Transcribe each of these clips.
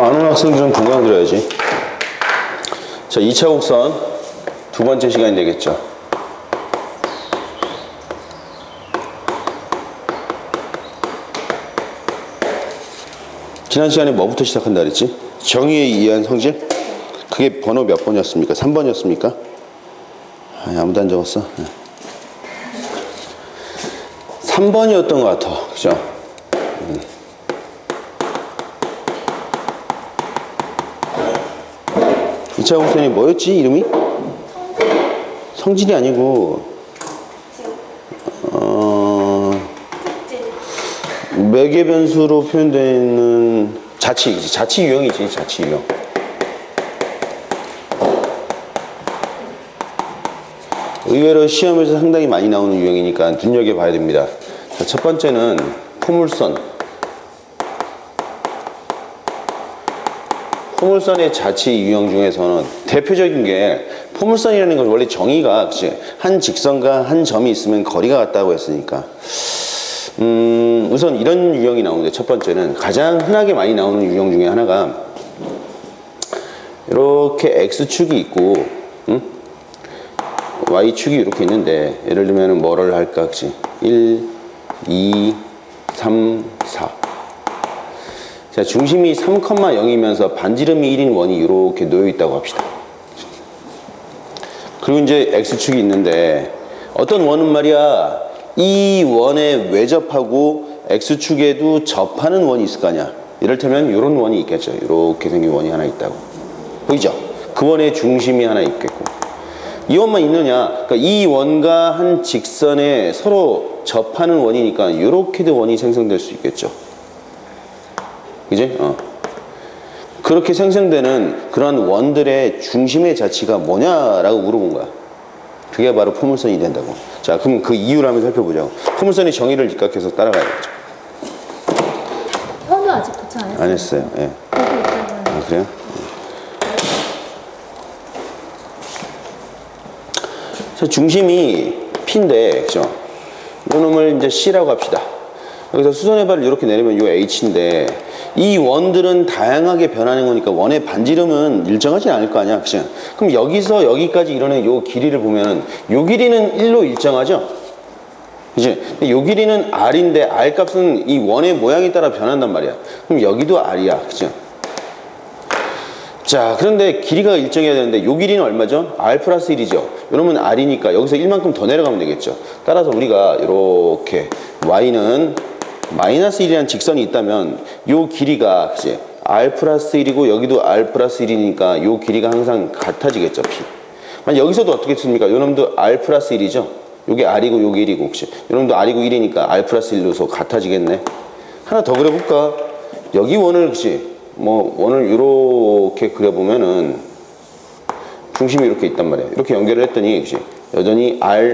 뭐 안 오는 학생들은 동강 들어야지. 자, 2차 곡선 두 번째 시간이 되겠죠. 지난 시간에 뭐부터 시작한다 그랬지? 정의에 의한 성질? 그게 번호 몇 번이었습니까? 3번이었습니까? 아무도 안 적었어. 3번이었던 것 같아. 그죠? 2차 곡선이 뭐였지? 이름이? 성질이 아니고 매개 변수로 표현되는 자치 유형이지. 자치 유형. 의외로 시험에서 상당히 많이 나오는 유형이니까 눈여겨봐야 됩니다. 자, 첫 번째는 포물선의 자치 유형 중에서는 대표적인 게, 포물선이라는 건 원래 정의가, 그치? 한 직선과 한 점이 있으면 거리가 같다고 했으니까 우선 이런 유형이 나오는데, 첫 번째는 가장 흔하게 많이 나오는 유형 중에 하나가 이렇게 X축이 있고 Y축이 이렇게 있는데, 예를 들면 뭐를 할까? 그치? 1, 2, 3, 4. 자, 중심이 3,0이면서 반지름이 1인 원이 이렇게 놓여 있다고 합시다. 그리고 이제 X축이 있는데, 어떤 원은 말이야, 이 원에 외접하고 X축에도 접하는 원이 있을 거 아니야. 이를테면 이런 원이 있겠죠. 이렇게 생긴 원이 하나 있다고. 보이죠? 그 원의 중심이 하나 있겠고. 이 원만 있느냐? 그러니까 이 원과 한 직선에 서로 접하는 원이니까 이렇게도 원이 생성될 수 있겠죠. 그지? 그렇게 생성되는 그런 원들의 중심의 자치가 뭐냐라고 물어본 거야. 그게 바로 포물선이 된다고. 자, 그럼 그 이유를 한번 살펴보자고. 포물선의 정의를 입각해서 따라가야겠죠. 현우 아직 도착 안 했어요? 안 했어요. 예. 아, 그래요? 자, 중심이 P인데, 그죠? 이 놈을 이제 C라고 합시다. 여기서 수선의 발을 이렇게 내리면 요 H인데, 이 원들은 다양하게 변하는 거니까 원의 반지름은 일정하지 않을 거 아니야, 그치? 그럼 여기서 여기까지 이루는 요 길이를 보면은 요 길이는 1로 일정하죠? 그치? 요 길이는 R인데 R 값은 이 원의 모양에 따라 변한단 말이야. 그럼 여기도 R이야, 그치? 자, 그런데 길이가 일정해야 되는데 요 길이는 얼마죠? R 플러스 1이죠. 이러면 R이니까 여기서 1만큼 더 내려가면 되겠죠. 따라서 우리가 이렇게 Y는 마이너스 1이라는 직선이 있다면 요 길이가, 그치? R 플러스 1이고 여기도 R 플러스 1이니까 요 길이가 항상 같아지겠죠, P. 만약 여기서도 어떻게 씁니까? 요 놈도 R 플러스 1이죠? 요게 R이고 요게 1이고, 그치? 요 놈도 R이고 1이니까 R 플러스 1로서 같아지겠네. 하나 더 그려볼까? 여기 원을, 그치? 뭐 원을 이렇게 그려보면은 중심이 이렇게 있단 말이에요. 이렇게 연결을 했더니, 그치? 여전히 R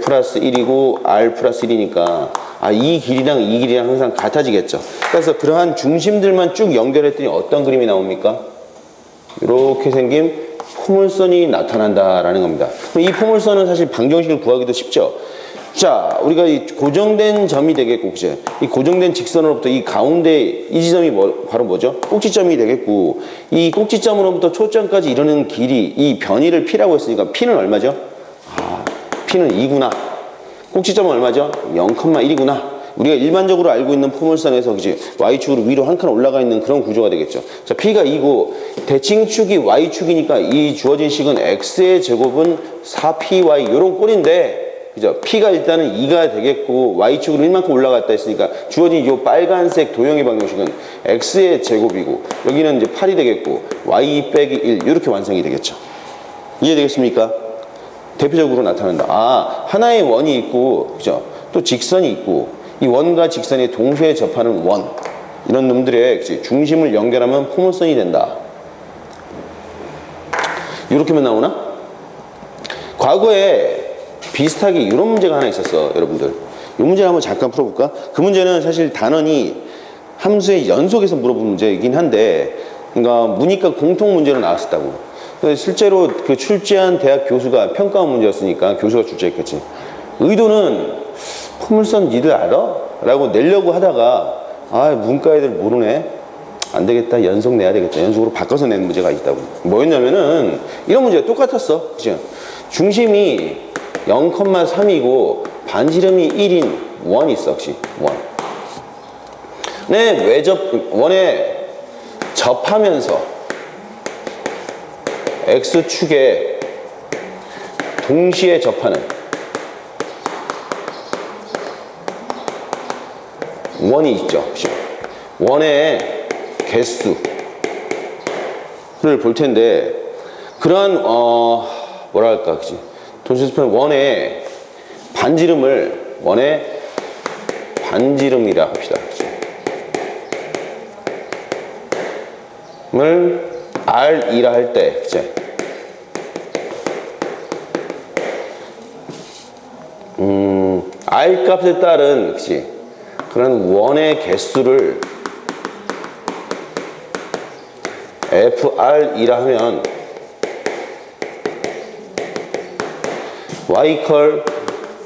플러스 1이고 R 플러스 1이니까 이 길이랑 이 길이랑 항상 같아지겠죠. 그래서 그러한 중심들만 쭉 연결했더니 어떤 그림이 나옵니까? 이렇게 생긴 포물선이 나타난다라는 겁니다. 이 포물선은 사실 방정식을 구하기도 쉽죠. 자, 우리가 이 고정된 점이 되겠고, 그치? 이 고정된 직선으로부터 이 가운데 이 지점이 바로 뭐죠? 꼭지점이 되겠고, 이 꼭지점으로부터 초점까지 이루는 길이, 이 변이를 P라고 했으니까 P는 얼마죠? P는 2구나. 꼭지점은 얼마죠? 0,1이구나. 우리가 일반적으로 알고 있는 포물선에서, 그치? Y축으로 위로 한 칸 올라가 있는 그런 구조가 되겠죠. 자, P가 2고, 대칭축이 Y축이니까 이 주어진 식은 X의 제곱은 4PY, 요런 꼴인데, 그죠? P가 일단은 2가 되겠고, Y축으로 1만큼 올라갔다 했으니까, 주어진 이 빨간색 도형의 방정식은 X의 제곱이고, 여기는 이제 8이 되겠고, Y 빼기 1, 이렇게 완성이 되겠죠. 이해되겠습니까? 대표적으로 나타난다. 하나의 원이 있고, 그죠? 또 직선이 있고, 이 원과 직선이 동시에 접하는 원, 이런 놈들의, 그치? 중심을 연결하면 포물선이 된다. 이렇게만 나오나? 과거에 비슷하게 이런 문제가 하나 있었어, 여러분들. 이 문제를 한번 잠깐 풀어볼까? 그 문제는 사실 단원이 함수의 연속에서 물어본 문제이긴 한데, 그러니까 문이과 공통 문제로 나왔었다고. 실제로 그 출제한 대학 교수가 평가원 문제였으니까 교수가 출제했겠지. 의도는 포물선 니들 알아? 라고 내려고 하다가 문과 애들 모르네. 안 되겠다. 연속 내야 되겠다. 연속으로 바꿔서 내는 문제가 있다고. 뭐였냐면은 이런 문제가 똑같았어. 그죠? 중심이 0,3이고 반지름이 1인 원이 있어. 혹시 원. 네, 원에 접하면서 X축에 동시에 접하는 원이 있죠. 원의 개수를 볼 텐데, 그러한 뭐랄까, 그치? 동시에 원의 반지름을 원의 반지름이라 합시다. 그치? 을 R2라 할 때, 그치? R 값에 따른, 그치? 그런 원의 개수를 FR이라 하면 Y 컬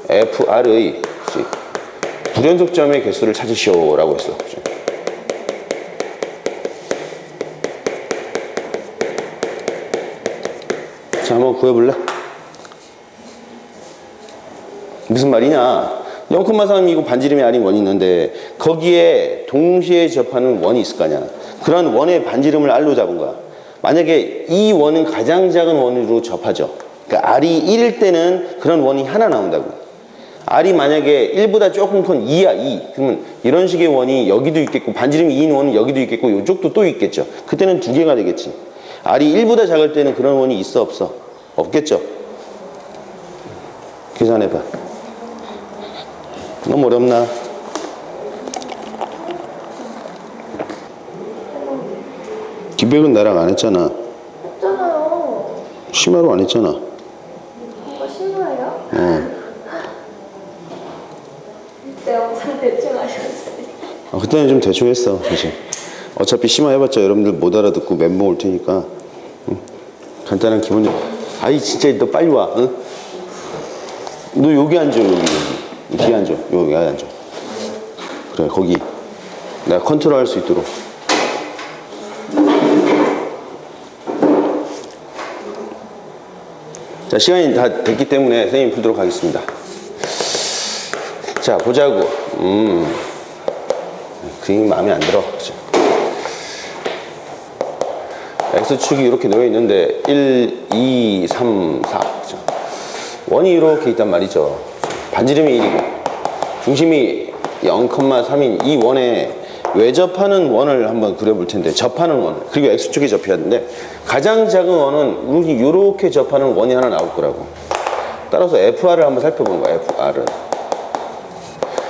FR의 불연속점의 개수를 찾으시오 라고 했어. 그치? 자, 한번 구해볼래? 무슨 말이냐? 0,3이고 반지름이 아닌 원이 있는데 거기에 동시에 접하는 원이 있을 거 아니야. 그런 원의 반지름을 R로 잡은 거야. 만약에 이 원은 가장 작은 원으로 접하죠. 그러니까 R이 1일 때는 그런 원이 하나 나온다고. R이 만약에 1보다 조금 큰 2야, 2. 그러면 이런 식의 원이 여기도 있겠고, 반지름이 2인 원은 여기도 있겠고, 이쪽도 또 있겠죠. 그때는 두 개가 되겠지. R이 1보다 작을 때는 그런 원이 있어, 없어? 없겠죠. 계산해봐. 너무 어렵나? 기백은 나랑 안 했잖아. 했잖아요. 심화로 안 했잖아. 이거 심화예요? 어. 그때 엄청 대충 하셨어요. 그때는 좀 대충 했어, 사실. 어차피 심화 해봤자 여러분들 못 알아듣고 멘붕 올 테니까. 응? 간단한 기본. 아이, 진짜 너 빨리 와. 응? 너 여기 앉아, 여기. 뒤에 앉아. 여기 앉아. 그래, 거기. 내가 컨트롤 할 수 있도록. 자, 시간이 다 됐기 때문에 선생님이 풀도록 하겠습니다. 자, 보자고. 그림이 마음에 안 들어. 그죠? X축이 이렇게 놓여 있는데 1, 2, 3, 4. 그죠? 원이 이렇게 있단 말이죠. 반지름이 1이고 중심이 0,3인 이 원에 외접하는 원을 한번 그려볼 텐데, 접하는 원, 그리고 X축에 접해야 되는데 가장 작은 원은 이렇게 접하는 원이 하나 나올 거라고. 따라서 FR을 한번 살펴보는 거야. FR은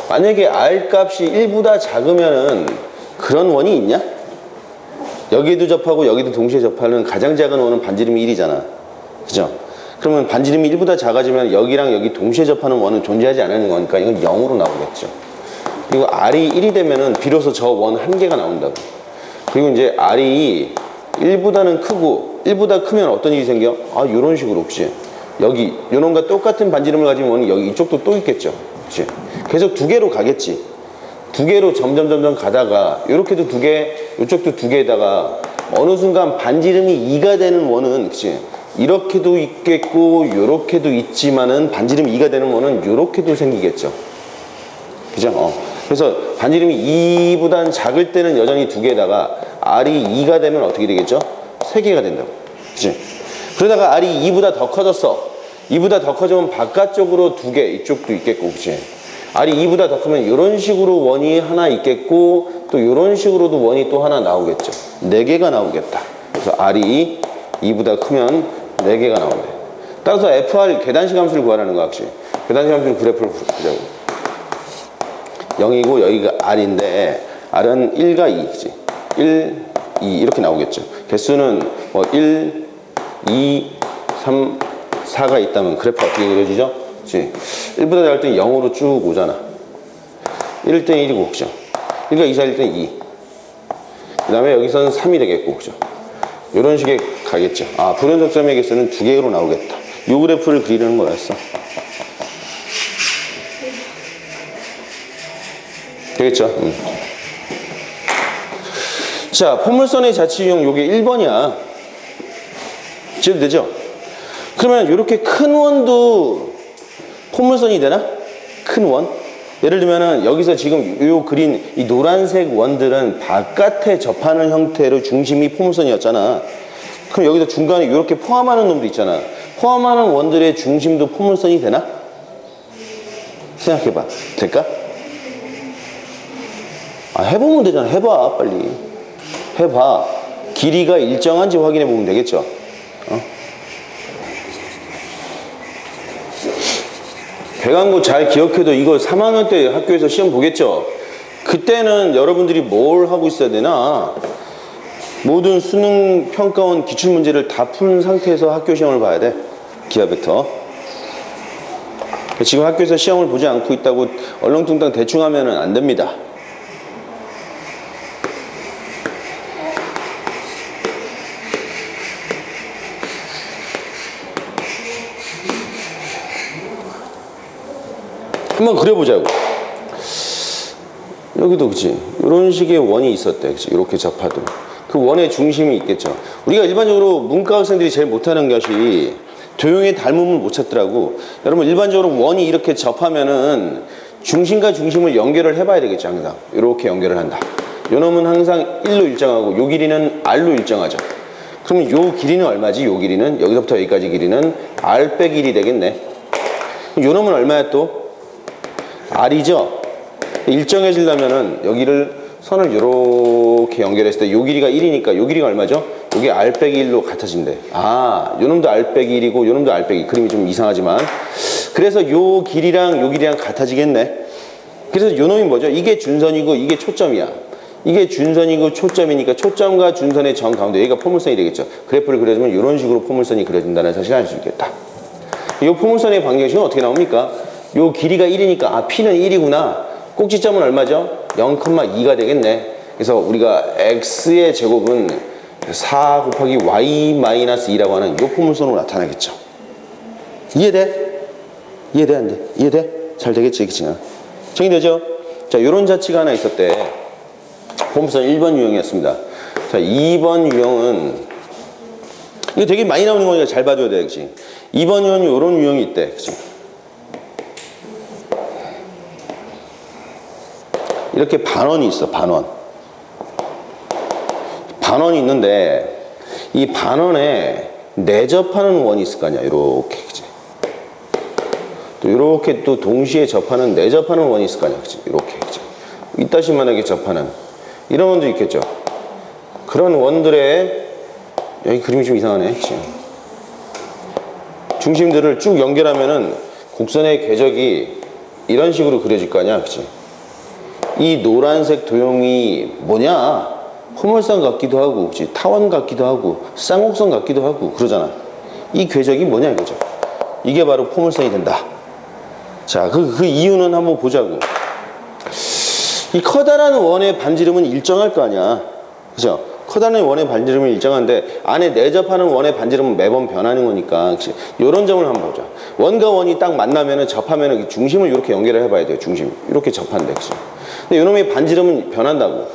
만약에 R 값이 1보다 작으면은 그런 원이 있냐? 여기도 접하고 여기도 동시에 접하는 가장 작은 원은 반지름이 1이잖아. 그죠? 그러면 반지름이 1보다 작아지면 여기랑 여기 동시에 접하는 원은 존재하지 않는 거니까 이건 0으로 나오겠죠. 그리고 R이 1이 되면은 비로소 저 원 한 개가 나온다고. 그리고 이제 R이 1보다는 크고 1보다 크면 어떤 일이 생겨? 아, 요런 식으로 혹시 여기 요런과 똑같은 반지름을 가진 원이 여기 이쪽도 또 있겠죠. 그치? 계속 두 개로 가겠지. 두 개로 점점 가다가 요렇게도 두 개, 요쪽도 두 개에다가 어느 순간 반지름이 2가 되는 원은, 그치? 이렇게도 있겠고 요렇게도 있지만은 반지름이 2가 되는 원은 요렇게도 생기겠죠. 그죠? 그래서 반지름이 2보다는 작을 때는 여전히 두 개에다가 R이 2가 되면 어떻게 되겠죠? 3개가 된다고. 그치? 그러다가 R이 2보다 더 커졌어. 2보다 더 커지면 바깥쪽으로 두 개, 이쪽도 있겠고, 그치? R이 2보다 더 크면 이런 식으로 원이 하나 있겠고, 또 이런 식으로도 원이 또 하나 나오겠죠. 4개가 나오겠다. 그래서 R이 2보다 크면 4개가 나온대. 따라서 FR 계단식 함수를 구하라는 거야, 혹시. 계단식 함수를 그래프를 보자고. 0이고 여기가 R인데 R은 1과 2, 그치? 1, 2 이렇게 나오겠죠. 개수는 뭐 1, 2, 3, 4가 있다면 그래프가 어떻게 그려지죠? 그치? 1보다 작을 때 0으로 쭉 오잖아. 1일 땐 1이고, 그죠? 1과 2 사이일 땐 2. 그 다음에 여기서는 3이 되겠고, 그죠? 이런 식의 가겠죠. 아, 불연속점의 개수는 2개로 나오겠다. 이 그래프를 그리려는 거였어. 되겠죠? 자, 포물선의 자치 유형 요게 1번이야. 이해도 되죠? 그러면 이렇게 큰 원도 포물선이 되나? 큰 원? 예를 들면은 여기서 지금 요 그린 이 노란색 원들은 바깥에 접하는 형태로 중심이 포물선이었잖아. 그럼 여기서 중간에 이렇게 포함하는 놈도 있잖아. 포함하는 원들의 중심도 포물선이 되나? 생각해봐. 될까? 아, 해보면 되잖아. 해봐, 빨리. 해봐. 길이가 일정한지 확인해 보면 되겠죠. 배광고 잘 기억해도 이거 3학년 때 학교에서 시험 보겠죠? 그때는 여러분들이 뭘 하고 있어야 되나? 모든 수능 평가원 기출문제를 다 푼 상태에서 학교 시험을 봐야 돼. 기하 벡터. 지금 학교에서 시험을 보지 않고 있다고 얼렁뚱땅 대충 하면 안 됩니다. 한번 그려보자고. 여기도 그치. 이런 식의 원이 있었대. 그치. 이렇게 접하도. 그 원의 중심이 있겠죠. 우리가 일반적으로 문과 학생들이 제일 못하는 것이 도형의 닮음을 못 찾더라고. 여러분 일반적으로 원이 이렇게 접하면은 중심과 중심을 연결을 해봐야 되겠죠. 항상. 이렇게 연결을 한다. 요 놈은 항상 1로 일정하고 요 길이는 R로 일정하죠. 그러면 요 길이는 얼마지? 요 길이는 여기서부터 여기까지 길이는 R 빼기 1이 되겠네. 요 놈은 얼마야 또? R이죠? 일정해지려면은 여기를 선을 이렇게 연결했을 때 요 길이가 1이니까 요 길이가 얼마죠? 요게 R 빼기 1로 같아진대. 아, 요 놈도 R 빼기 1이고 요 놈도 R 빼기 1. 그림이 좀 이상하지만. 그래서 요 길이랑 같아지겠네. 그래서 요 놈이 뭐죠? 이게 준선이고 이게 초점이야. 이게 준선이고 초점이니까 초점과 준선의 정 가운데 여기가 포물선이 되겠죠. 그래프를 그려주면 이런 식으로 포물선이 그려진다는 사실을 알 수 있겠다. 이 포물선의 방정식은 어떻게 나옵니까? 요 길이가 1이니까 아 P는 1이구나. 꼭지점은 얼마죠? 0,2가 되겠네. 그래서 우리가 X의 제곱은 4 곱하기 Y-2라고 하는 요 포물선으로 나타나겠죠. 이해돼? 이해돼? 안 돼? 이해돼? 잘 되겠지? 그치? 정리되죠? 자, 요런 자치가 하나 있었대. 포물선 1번 유형이었습니다. 자, 2번 유형은 이거 되게 많이 나오는 거니까 잘 봐줘야 돼. 그치? 2번 유형이 요런 유형이 있대. 그치? 이렇게 반원이 있어. 반원이 있는데 이 반원에 내접하는 원이 있을 거 아니야. 이렇게. 그치? 또 이렇게 또 동시에 접하는 내접하는 원이 있을 거 아니야. 그치? 이렇게. 그치? 이따시만하게 접하는 이런 원도 있겠죠. 그런 원들의 여기 그림이 좀 이상하네. 그치? 중심들을 쭉 연결하면은 곡선의 궤적이 이런 식으로 그려질 거 아니야. 그치? 이 노란색 도형이 뭐냐? 포물선 같기도 하고, 그치? 타원 같기도 하고, 쌍곡선 같기도 하고, 그러잖아. 이 궤적이 뭐냐, 이거죠. 이게 바로 포물선이 된다. 자, 그 이유는 한번 보자고. 이 커다란 원의 반지름은 일정할 거 아니야. 그죠? 커다란 원의 반지름은 일정한데, 안에 내접하는 원의 반지름은 매번 변하는 거니까, 그치? 요런 점을 한번 보자. 원과 원이 딱 만나면은, 접하면은 중심을 이렇게 연결을 해봐야 돼요, 중심. 이렇게 접한대, 그치? 근데 요놈의 반지름은 변한다고.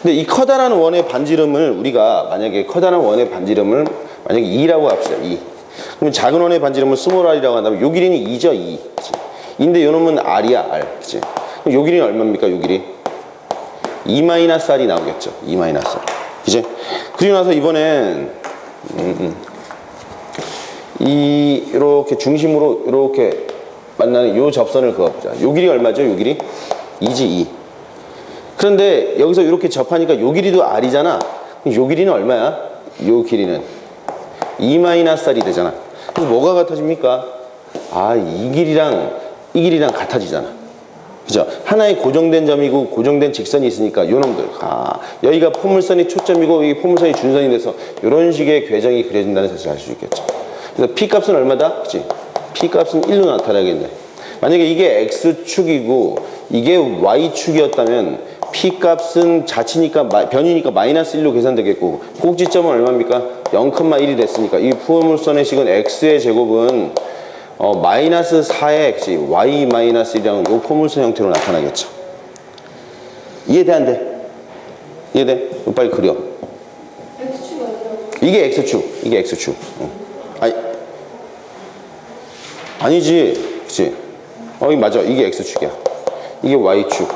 근데 이 커다란 원의 반지름을 우리가 만약에 커다란 원의 반지름을 만약에 2라고 합시다. 2. 그럼 작은 원의 반지름을 스몰 r이라고 한다면 요 길이는 2죠. 2. 그치? 인데 요놈은 r이야. r. 그치? 그럼 요 길이는 얼마입니까? 요 길이 2-r이 나오겠죠. 2-r. 그치? 그리고 나서 이번엔 이렇게 중심으로 이렇게 만나는 요 접선을 그어보자. 요 길이 얼마죠? 요 길이 2지 2. 그런데 여기서 이렇게 접하니까 요 길이도 r이잖아. 요 길이는 얼마야? 요 길이는 2-r이 되잖아. 그래서 뭐가 같아집니까? 아, 이 길이랑 같아지잖아. 그죠? 하나의 고정된 점이고 고정된 직선이 있으니까 요 놈들. 아, 여기가 포물선이 초점이고 이 포물선이 준선이 돼서 이런 식의 궤정이 그려진다는 사실을 알 수 있겠죠. 그래서 P값은 얼마다? 그치? P값은 1로 나타나겠네. 만약에 이게 X축이고 이게 Y축이었다면 P값은 자치니까 변이니까 -1로 계산되겠고 꼭지점은 얼마입니까? 0,1이 됐으니까 이 포물선의 식은 X의 제곱은 -4의 그치? Y-1이라는 요 포물선 형태로 나타나겠죠. 이해돼 안 돼? 이해돼? 빨리 그려. X축이 어디요? 이게 X축, 이게 X축. 아니, 아니지, 그치? 이게 맞아, 이게 X축이야. 이게 Y축.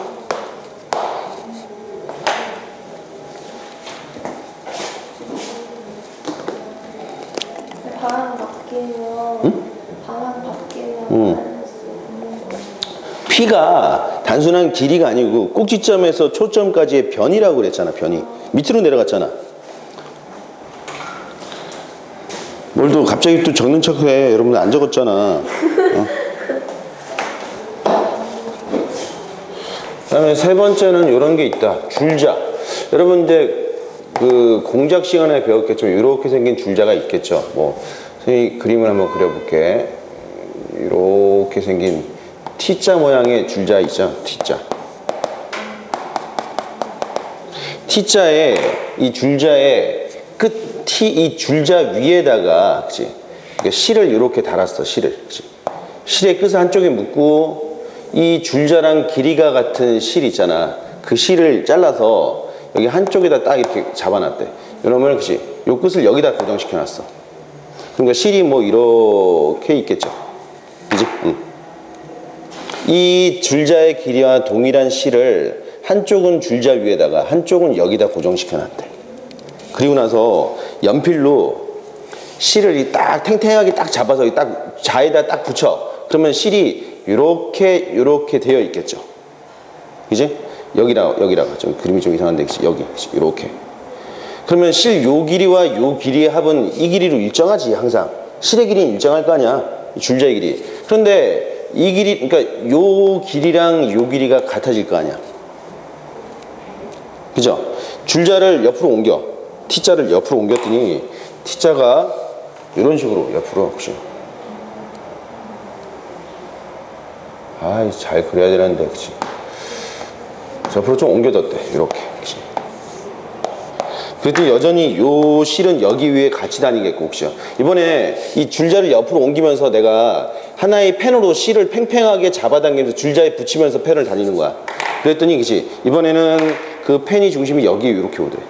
방향 바뀌면 방향 바뀌면 마이너스 붙는 거. P가 단순한 길이가 아니고 꼭지점에서 초점까지의 변이라고 그랬잖아, 변이. 밑으로 내려갔잖아. 뭘 또 갑자기 또 적는 척해. 여러분들 안 적었잖아. 그다음에 세 번째는 이런 게 있다. 줄자. 여러분들 그 공작 시간에 배웠겠지만 이렇게 생긴 줄자가 있겠죠. 뭐 선생님 그림을 한번 그려볼게. 이렇게 생긴 T자 모양의 줄자 있죠. T자. T자에 이 줄자의 끝 이 줄자 위에다가 그치? 그러니까 실을 이렇게 달았어. 실을. 그치? 실의 끝을 한쪽에 묶고 이 줄자랑 길이가 같은 실 있잖아. 그 실을 잘라서 여기 한쪽에다 딱 이렇게 잡아놨대. 이러면 그치? 요 끝을 여기다 고정시켜놨어. 그러니까 실이 뭐 이렇게 있겠죠. 그지? 응. 이 줄자의 길이와 동일한 실을 한쪽은 줄자 위에다가 한쪽은 여기다 고정시켜놨대. 그리고 나서 연필로 실을 딱 탱탱하게 딱 잡아서 딱 자에다 딱 붙여. 그러면 실이 요렇게 되어 있겠죠. 그지? 여기다가 좀 그림이 좀 이상한데 여기 요렇게. 그러면 실 요 길이와 요 길이의 합은 이 길이로 일정하지. 항상 실의 길이는 일정할 거 아니야. 줄자의 길이. 그런데 이 길이, 그러니까 요 길이랑 요 길이가 같아질 거 아니야. 그죠? 줄자를 옆으로 옮겨. T자를 옆으로 옮겼더니 T자가 이런 식으로 옆으로. 그치? 아이, 잘 그려야 되는데, 그치? 옆으로 좀 옮겨뒀대. 이렇게. 그치? 그랬더니 여전히 요 실은 여기 위에 같이 다니겠고, 그죠? 이번에 이 줄자를 옆으로 옮기면서 내가 하나의 펜으로 실을 팽팽하게 잡아당기면서 줄자에 붙이면서 펜을 다니는 거야. 그랬더니, 그치? 이번에는 그 펜이 중심이 여기 이렇게 오더래.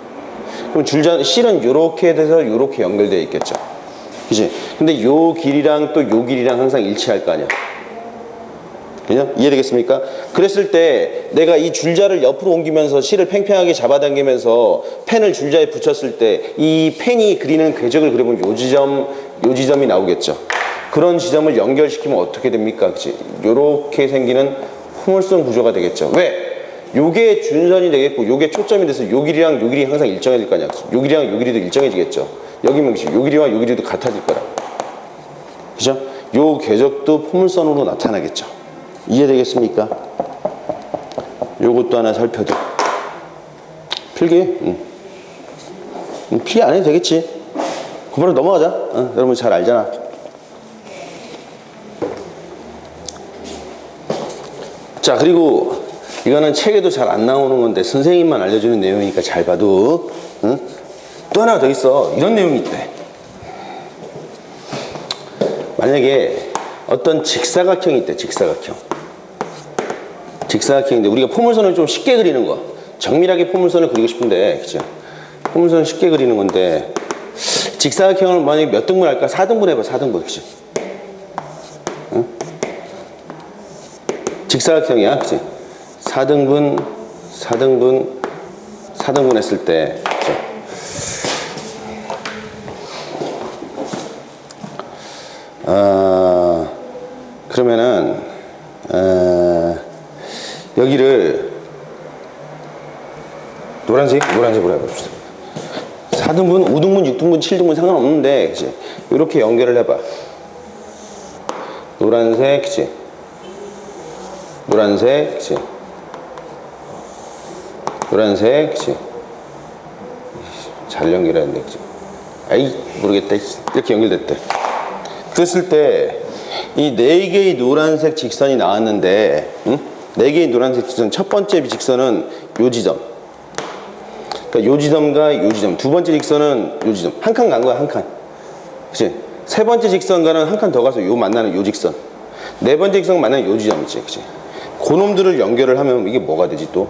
그럼 실은 요렇게 돼서 요렇게 연결되어 있겠죠. 그치? 근데 요 길이랑 또 요 길이랑 항상 일치할 거 아니야. 그냥 이해되겠습니까? 그랬을 때 내가 이 줄자를 옆으로 옮기면서 실을 팽팽하게 잡아당기면서 펜을 줄자에 붙였을 때 이 펜이 그리는 궤적을 그려보면 요 지점이 나오겠죠. 그런 지점을 연결시키면 어떻게 됩니까? 그치? 요렇게 생기는 포물선 구조가 되겠죠. 왜? 요게 준선이 되겠고 요게 초점이 돼서 요 길이랑 요 길이 항상 일정해질 거 아니야. 요 길이랑 요 길이도 일정해지겠죠. 여기면 요 길이와 요 길이도 같아질 거라. 그죠? 요 궤적도 포물선으로 나타나겠죠. 이해되겠습니까? 요것도 하나 살펴줘. 필기? 필기 안 해도 되겠지. 그거로 넘어가자. 여러분 잘 알잖아. 자, 그리고 이거는 책에도 잘 안 나오는 건데 선생님만 알려주는 내용이니까 잘 봐도. 응? 또 하나 더 있어. 이런 내용이 있대. 만약에 어떤 직사각형이 있대. 직사각형인데 우리가 포물선을 좀 쉽게 그리는 거. 정밀하게 포물선을 그리고 싶은데, 그죠? 포물선을 쉽게 그리는 건데 직사각형을 만약에 몇 등분 할까? 4등분 해봐. 4등분. 그죠? 응? 직사각형이야. 그치? 4등분 했을 때, 그쵸? 그러면은, 여기를 노란색으로 해봅시다. 4등분, 5등분, 6등분, 7등분 상관없는데, 그치? 이렇게 연결을 해봐. 노란색, 그치? 노란색, 그치? 노란색, 그치? 잘 연결했는데, 그치? 아이, 모르겠다. 이렇게 연결됐대. 그랬을 때, 이 4개의 노란색 직선이 나왔는데, 응? 4개의 노란색 직선, 첫 번째 직선은 요 지점. 그러니까 요 지점과 요 지점. 두 번째 직선은 요 지점. 한 칸 간 거야, 한 칸. 그치? 세 번째 직선과는 한 칸 더 가서 요 만나는 요 직선. 네 번째 직선 만나는 요 지점이지, 그치? 그놈들을 연결을 하면 이게 뭐가 되지 또?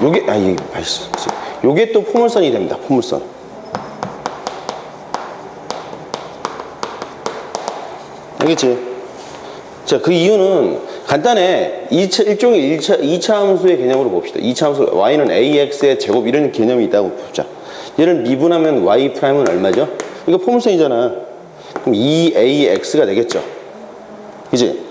요게 이게 맛있어. 요게 또 포물선이 됩니다. 포물선. 알겠지? 자, 그 이유는 간단해. 일종의 2차 함수의 개념으로 봅시다. 2차 함수 y는 ax의 제곱 이런 개념이 있다고 보자. 얘를 미분하면 y 프라임은 얼마죠? 이거 포물선이잖아. 그럼 2ax가 되겠죠. 그지?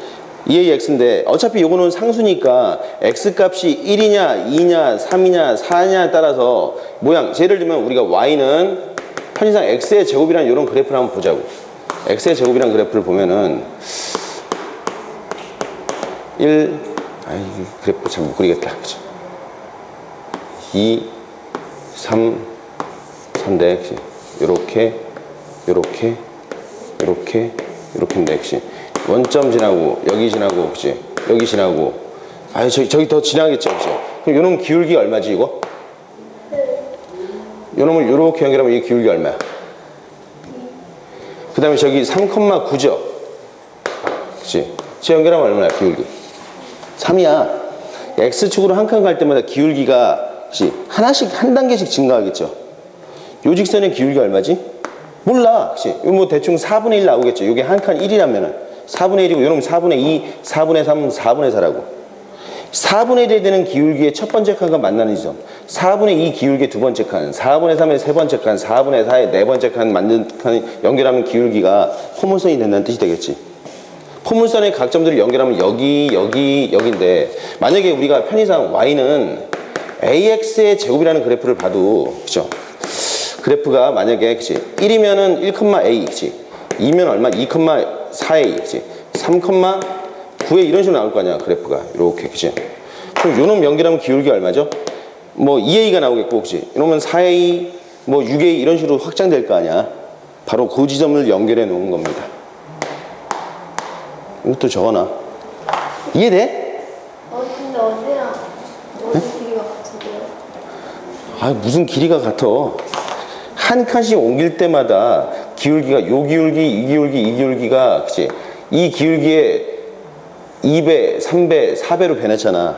2ax인데 어차피 요거는 상수니까 x 값이 1이냐 2냐 3이냐 4냐에 따라서 모양, 예를 들면 우리가 y는 편의상 x의 제곱이라는 이런 그래프를 한번 보자고. x의 제곱이라는 그래프를 보면은 1, 그래프 잘 못 그리겠다. 그죠? 2, 3, 3대, 그치? 요렇게, 요렇게, 요렇게, 요렇게인데, 그치? 원점 지나고, 여기 지나고, 그치? 여기 지나고. 저기 더 지나겠죠, 그치? 그럼 요놈 기울기 얼마지, 이거? 요놈을 요렇게 연결하면 이 기울기 얼마야? 그 다음에 저기 3,9죠? 그치? 저 연결하면 얼마야, 기울기? 3이야. X축으로 한 칸 갈 때마다 기울기가 그치? 하나씩, 한 단계씩 증가하겠죠? 요 직선의 기울기 얼마지? 몰라. 그치? 이거 뭐 대충 4분의 1 나오겠죠? 이게 한 칸 1이라면은 4분의 1이고, 요놈 4분의 2, 4분의 3, 4분의 4라고. 4분의 1이 되는 기울기의 첫 번째 칸과 만나는 지점, 4분의 2 기울기의 두 번째 칸, 4분의 3의 세 번째 칸, 4분의 4의 네 번째 칸 연결하면 기울기가 포물선이 된다는 뜻이 되겠지. 포물선의 각 점들을 연결하면 여기, 여기, 여기인데, 만약에 우리가 편의상 y는 ax의 제곱이라는 그래프를 봐도, 그죠? 그래프가 만약에, 그치? 1이면은 1,a, 그치? 2면 얼마? 2,4a, 그치? 3,9에 이런 식으로 나올 거 아니야, 그래프가. 이렇게, 그치? 그럼 요놈 연결하면 기울기 얼마죠? 뭐 2a가 나오겠고, 그치? 이러면 4a, 뭐 6a 이런 식으로 확장될 거 아니야. 바로 그 지점을 연결해 놓은 겁니다. 이것도 적어놔. 이해돼? 근데 어디랑 어디 길이가 같아요? 무슨 길이가 같아. 한 칸씩 옮길 때마다 기울기가 요 기울기, 이 기울기, 이 기울기가, 그치? 이 기울기에 2배, 3배, 4배로 변했잖아.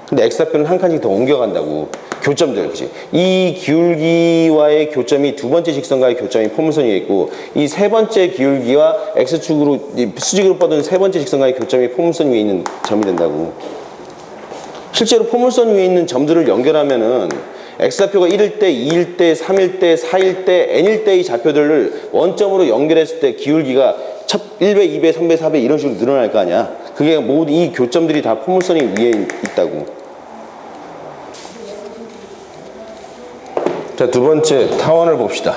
근데 x좌표는 한 칸씩 더 옮겨간다고. 교점들, 그치? 이 기울기와의 교점이 두 번째 직선과의 교점이 포물선이 있고, 이 세 번째 기울기와 x축으로, 수직으로 뻗은 세 번째 직선과의 교점이 포물선 위에 있는 점이 된다고. 실제로 포물선 위에 있는 점들을 연결하면은 x좌표가 1일 때, 2일 때, 3일 때, 4일 때, n일 때의 좌표들을 원점으로 연결했을 때 기울기가 1배, 2배, 3배, 4배 이런 식으로 늘어날 거 아니야. 그게 모두 이 교점들이 다 포물선이 위에 있다고. 자, 두 번째 타원을 봅시다.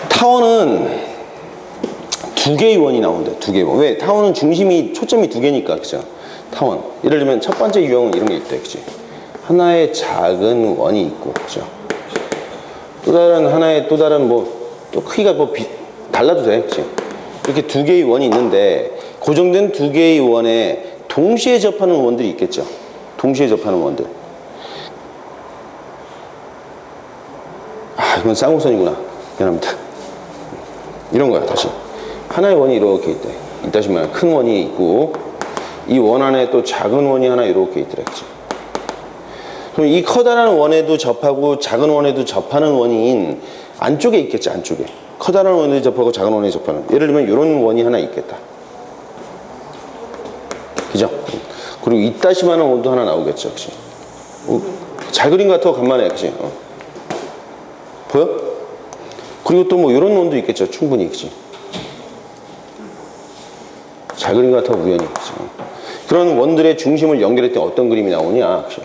타원은 두 개의 원이 나온대. 두 개의 원. 왜? 타원은 초점이 두 개니까, 그죠? 타원. 예를 들면 첫 번째 유형은 이런 게 있대, 그지? 하나의 작은 원이 있고, 그죠? 또 다른 또 크기가 달라도 돼, 그지? 이렇게 두 개의 원이 있는데, 고정된 두 개의 원에 동시에 접하는 원들이 있겠죠? 동시에 접하는 원들. 이건 쌍곡선이구나. 미안합니다. 이런 거야, 다시. 하나의 원이 이렇게 있대. 이따 보면 큰 원이 있고, 이 원 안에 또 작은 원이 하나 이렇게 있더라, 그치? 그럼 이 커다란 원에도 접하고 작은 원에도 접하는 원인 안쪽에 있겠지, 안쪽에. 커다란 원에 접하고 작은 원에 접하는. 예를 들면 이런 원이 하나 있겠다. 그죠? 그리고 이따시만한 원도 하나 나오겠죠, 그치? 잘 그린 것 같아, 간만에, 그치? 보여? 그리고 또 뭐 이런 원도 있겠죠, 충분히, 그치? 잘 그린 것 같아, 우연히, 그치? 그런 원들의 중심을 연결했더니 어떤 그림이 나오냐, 그치?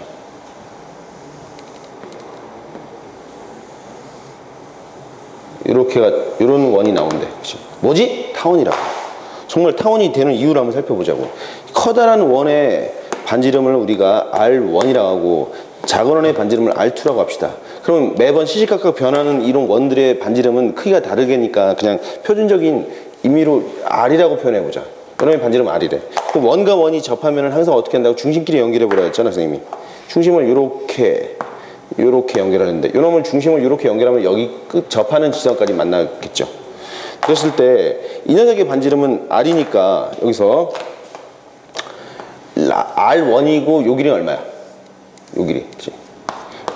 이런 원이 나온대, 그치? 뭐지? 타원이라고. 정말 타원이 되는 이유를 한번 살펴보자고. 커다란 원의 반지름을 우리가 R1이라고 하고 작은 원의 반지름을 R2라고 합시다. 그럼 매번 시시각각 변하는 이런 원들의 반지름은 크기가 다르게니까 그냥 표준적인 의미로 R이라고 표현해보자. 원의 반지름 R이래. 그럼 원과 원이 접하면 항상 어떻게 한다고? 중심끼리 연결해보라 했잖아, 선생님이. 중심을 요렇게 연결하는데 요놈을 중심을 이렇게 연결하면 여기 끝 접하는 지점까지 만나겠죠. 그랬을 때 이 녀석의 반지름은 R이니까 여기서 R1이고 요 길이는 얼마야? 요 길이. 그치?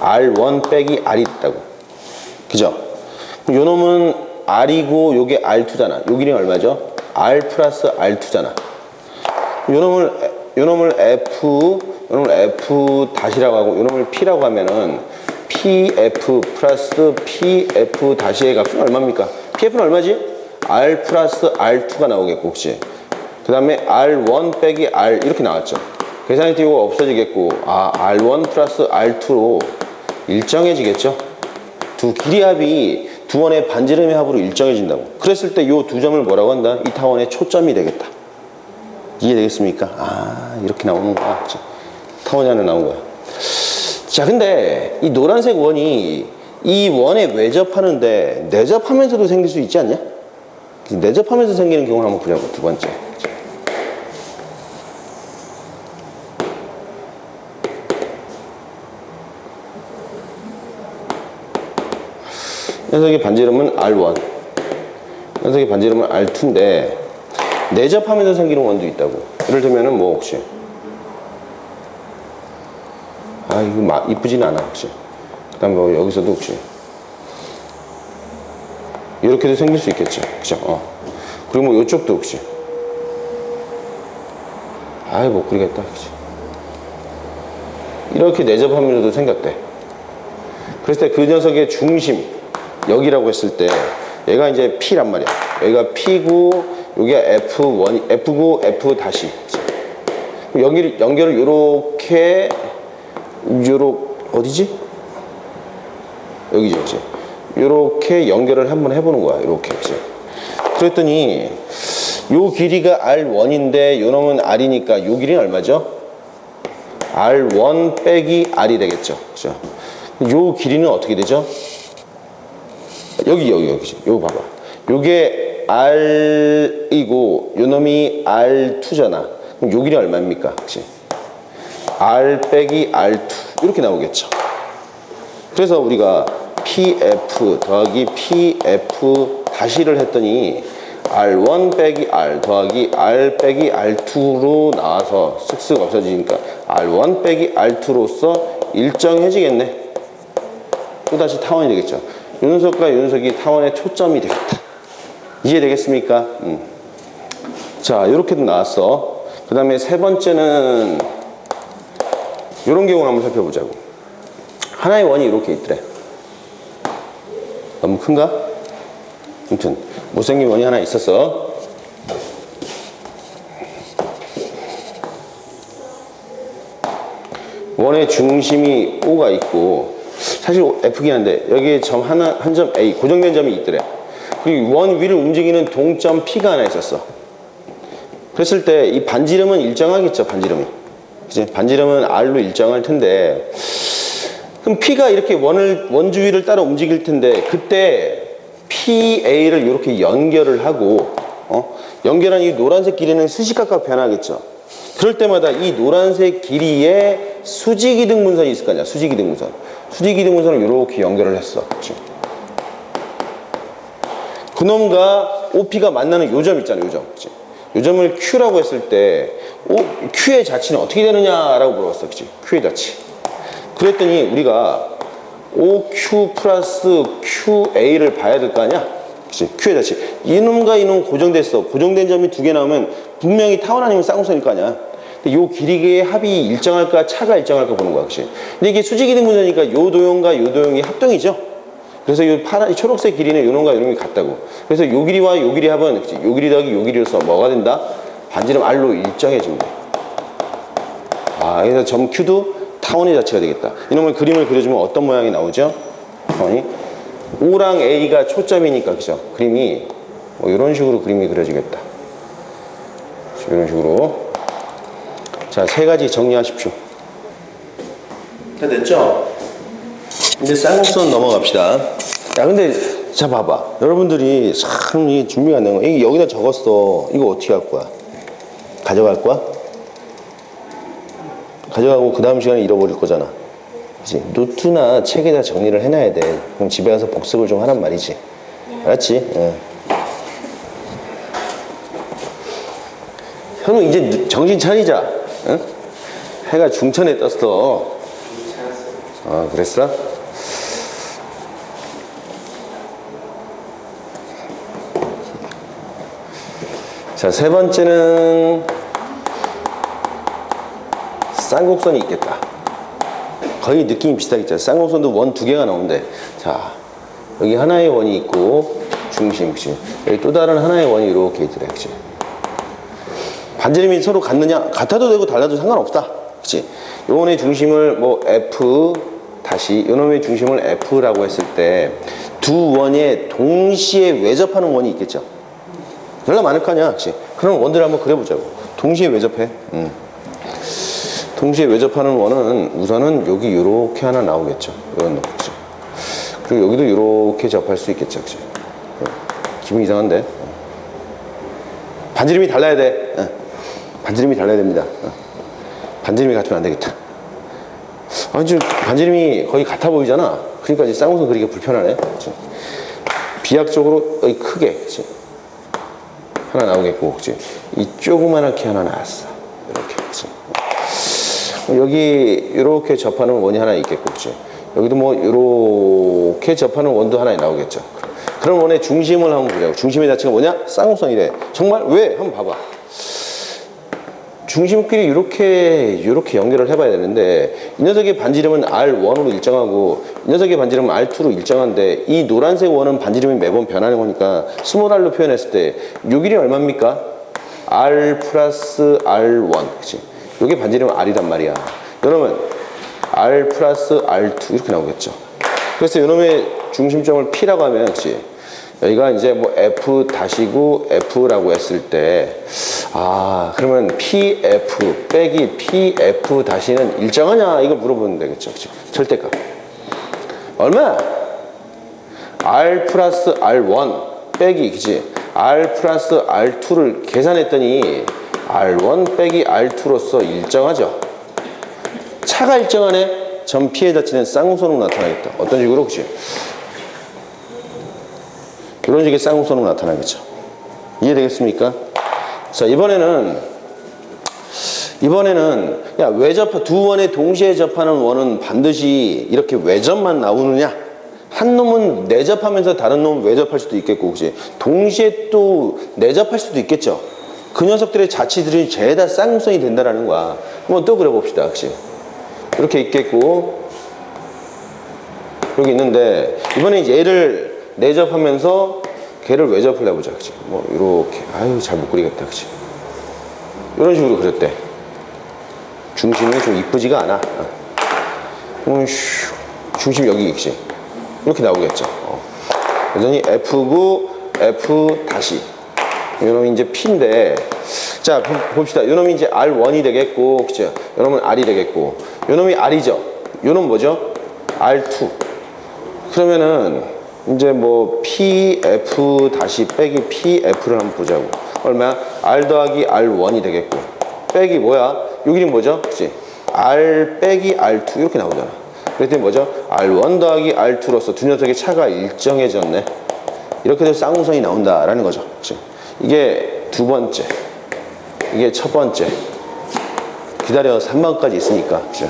R1 빼기 R이 있다고. 그죠? 요 놈은 R이고 요게 R2잖아. 요 길이는 얼마죠? R 플러스 R2잖아. 요 놈을 F 다시라고 하고 요 놈을 P라고 하면은 PF 플러스 PF 다시의 값은 얼마입니까? PF는 얼마지? R 플러스 R2가 나오겠고, 혹시. 그 다음에 R1 빼기 R 이렇게 나왔죠. 계산이 띄우고 없어지겠고, R1 플러스 R2로 일정해지겠죠. 두 길이 합이 두 원의 반지름의 합으로 일정해진다고. 그랬을 때 이 두 점을 뭐라고 한다? 이 타원의 초점이 되겠다. 이해되겠습니까? 이렇게 나오는 거야. 타원이 하나 나온 거야. 자, 근데 이 노란색 원이 이 원에 외접하는데 내접하면서도 생길 수 있지 않냐? 내접하면서 생기는 경우를 한번 보자고. 두 번째. 녀석의 반지름은 R1, 녀석의 반지름은 R2인데 내접하면서 생기는 원도 있다고. 예를 들면은 뭐 혹시 이거 이쁘진 않아 혹시. 그 다음에 뭐 여기서도 혹시 이렇게도 생길 수 있겠죠. 그죠? 그리고 뭐 이쪽도 혹시 못 그리겠다. 그치? 이렇게 내접하면서도 생겼대. 그랬을 때 그 녀석의 중심 여기라고 했을 때 얘가 이제 P란 말이야. 여기가 P고 여기가 F고 F 다시. 연결을 요렇게 어디지? 여기죠. 그치? 요렇게 연결을 한번 해보는 거야. 요렇게. 그치? 그랬더니 요 길이가 R1인데 요 놈은 R이니까 요 길이는 얼마죠? R1 빼기 R이 되겠죠. 그죠? 요 길이는 어떻게 되죠? 여기. 요거 봐봐. 요게 R이고 요 놈이 R2잖아. 그럼 요 길이 얼마입니까? 그치? R 빼기 R2 이렇게 나오겠죠. 그래서 우리가 PF 더하기 PF 다시를 했더니 R1 빼기 R 더하기 R 빼기 R2로 나와서 쓱쓱 없어지니까 R1 빼기 R2로서 일정해지겠네. 또다시 타원이 되겠죠. 요 녀석과 요 녀석이 타원의 초점이 되겠다. 이해되겠습니까? 자, 이렇게도 나왔어. 그 다음에 세 번째는 이런 경우를 한번 살펴보자고. 하나의 원이 이렇게 있더래. 너무 큰가? 아무튼 못생긴 원이 하나 있었어. 원의 중심이 O가 있고 사실 F긴 한데 여기에 점 하나, 한 점 A 고정된 점이 있더래. 그리고 원 위를 움직이는 동점 P가 하나 있었어. 그랬을 때 이 반지름은 일정하겠죠. 반지름이. 그치? 반지름은 R로 일정할 텐데 그럼 P가 이렇게 원 주위를 따라 움직일 텐데 그때 PA를 이렇게 연결을 하고 연결한 이 노란색 길이는 수직각각 변하겠죠. 그럴 때마다 이 노란색 길이에 수직이등분선이 있을 거 아니야. 수직이등분선. 수직이등분선을 이렇게 연결을 했어. 그치? 그놈과 OP가 만나는 요 점 있잖아요. 요 점. 그치? 요 점을 Q라고 했을 때 Q의 자치는 어떻게 되느냐라고 물어봤어. 그치? Q의 자치. 그랬더니 우리가 OQ 플러스 QA를 봐야 될 거 아니야? 그치? Q의 자치. 이놈과 이놈 고정됐어. 고정된 점이 두 개 나오면 분명히 타원 아니면 쌍쌍일 거 아니야? 근데 요 길이의 합이 일정할까 차가 일정할까 보는 거야. 그치? 근데 이게 수직이등분선이니까 요 도형과 요 도형이 합동이죠? 그래서 이 초록색 길이는 요 놈과 요 놈이 같다고. 그래서 요 길이와 요 길이 합은 그치? 요 길이 더하기 요 길이로서 뭐가 된다? 반지름 R로 일정해진다. 그래서 점 Q도 타원의 자체가 되겠다. 이놈을 그림을 그려주면 어떤 모양이 나오죠? 타원이 O랑 A가 초점이니까 그죠? 그림이 뭐 이런 식으로 그림이 그려지겠다. 이런 식으로. 자, 세 가지 정리하십시오. 다 됐죠? 이제 쌍곡선 넘어갑시다. 야, 근데 자 봐봐. 여러분들이 참 이 준비가 안 되는 거. 이게 여기다 적었어. 이거 어떻게 할 거야? 가져갈 거야? 가져가고 그 다음 시간에 잃어버릴 거잖아. 그치? 노트나 책에다 정리를 해놔야 돼. 그럼 집에 가서 복습을 좀 하란 말이지. 알았지? 현우 이제 정신 차리자. 응? 해가 중천에 떴어. 그랬어? 자, 세 번째는 쌍곡선이 있겠다. 거의 느낌이 비슷하겠죠. 쌍곡선도 원 두 개가 나오는데, 자, 여기 하나의 원이 있고 중심, 그치? 여기 또 다른 하나의 원이 이렇게 있더래, 그치? 반지름이 서로 같느냐? 같아도 되고 달라도 상관없다, 그치? 요원의 중심을 뭐 F 다시 요놈의 중심을 F라고 했을 때 두 원에 동시에 외접하는 원이 있겠죠. 얼마나 많을 거냐, 그치? 그런 원들을 한번 그려보자고. 동시에 외접해. 동시에 외접하는 원은 우선은 여기 요렇게 하나 나오겠죠. 이런 거, 그치? 그리고 여기도 요렇게 접할 수 있겠죠, 그치? 기분 이상한데? 반지름이 달라야 돼. 반지름이 달라야 됩니다. 반지름이 같으면 안 되겠다. 지금 반지름이 거의 같아 보이잖아. 그러니까 이제 쌍곡선 그리기가 불편하네. 그치? 비약적으로 여기 크게, 그치? 하나 나오겠고, 그치? 이 조그만하게 하나 나왔어. 이렇게, 그치? 여기 이렇게 접하는 원이 하나 있겠고, 그치? 여기도 뭐 이렇게 접하는 원도 하나 나오겠죠. 그런 원의 중심을 한번 보자고. 중심의 자체가 뭐냐? 쌍곡선이래. 정말 왜? 한번 봐봐. 중심끼리 이렇게 연결을 해봐야 되는데, 이 녀석의 반지름은 R1으로 일정하고 이 녀석의 반지름은 R2로 일정한데, 이 노란색 원은 반지름이 매번 변하는 거니까 스몰 r로 표현했을 때 요 길이 얼마입니까? R 플러스 R1, 그치? 요게 반지름 R이란 말이야. 그러면 R 플러스 R2 이렇게 나오겠죠. 그래서 요놈의 중심점을 P라고 하면, 그치? 여기가 이제 뭐 F 다시고 F라고 했을 때, 그러면 PF 빼기 PF 다시는 일정하냐? 이걸 물어보면 되겠죠. 그치? 절대값. 얼마? R 플러스 R1 빼기, 그치? R 플러스 R2를 계산했더니 R1 빼기 R2로서 일정하죠. 차가 일정하네? 점 P의 자체는 쌍곡선으로 나타나겠다. 어떤 식으로? 그치? 이런 식의 쌍곡선으로 나타나겠죠. 이해되겠습니까? 자, 이번에는 야, 두 원에 동시에 접하는 원은 반드시 이렇게 외접만 나오느냐? 한 놈은 내접하면서 다른 놈은 외접할 수도 있겠고, 그치? 동시에 또 내접할 수도 있겠죠. 그 녀석들의 자치들이 죄다 쌍곡선이 된다라는 거야. 한번 또 그려봅시다, 그치? 이렇게 있겠고, 여기 있는데, 이번에 얘를 내접하면서 걔를 외접을 해보자, 그치? 뭐, 이렇게. 잘 못 그리겠다, 그치? 이런 식으로 그렸대. 중심이 좀 이쁘지가 않아. 중심 여기, 그치? 이렇게 나오겠죠. 여전히 F고, F 다시. 요놈이 이제 P인데, 자, 봅시다. 요놈이 이제 R1이 되겠고, 그쵸? 요놈은 R이 되겠고, 요놈이 R이죠. 요놈 뭐죠? R2. 그러면은, 이제 뭐 PF 다시 빼기 PF를 한번 보자고. 얼마야? R 더하기 R1이 되겠고, 빼기 뭐야? 요 길이 뭐죠? 그치? R 빼기 R2 이렇게 나오잖아. 그랬더니 뭐죠? R1 더하기 R2로서 두 녀석의 차가 일정해졌네. 이렇게 돼서 쌍곡선이 나온다라는 거죠. 그치? 이게 두 번째, 이게 첫 번째. 기다려, 3번까지 있으니까. 그치?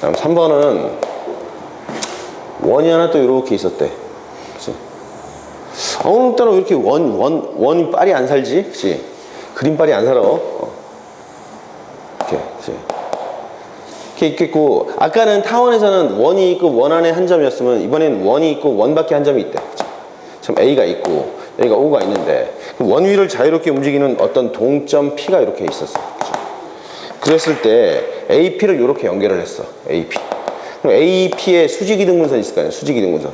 그럼 3번은 원이 하나 또 이렇게 있었대. 그치? 오늘따라 왜 이렇게 원이 빨리 안 살지? 그치? 그림빨이 안 살아. 이렇게, 그치? 이렇게 있겠고, 아까는 타원에서는 원이 있고 원 안에 한 점이었으면, 이번엔 원이 있고 원밖에 한 점이 있대. 그치? 지금 A가 있고, 여기가 O가 있는데, 원 위를 자유롭게 움직이는 어떤 동점 P가 이렇게 있었어. 그치? 그랬을 때, AP를 이렇게 연결을 했어. AP. 그럼 AP에 수직이등분선 있을 거 아니야? 수직이등분선.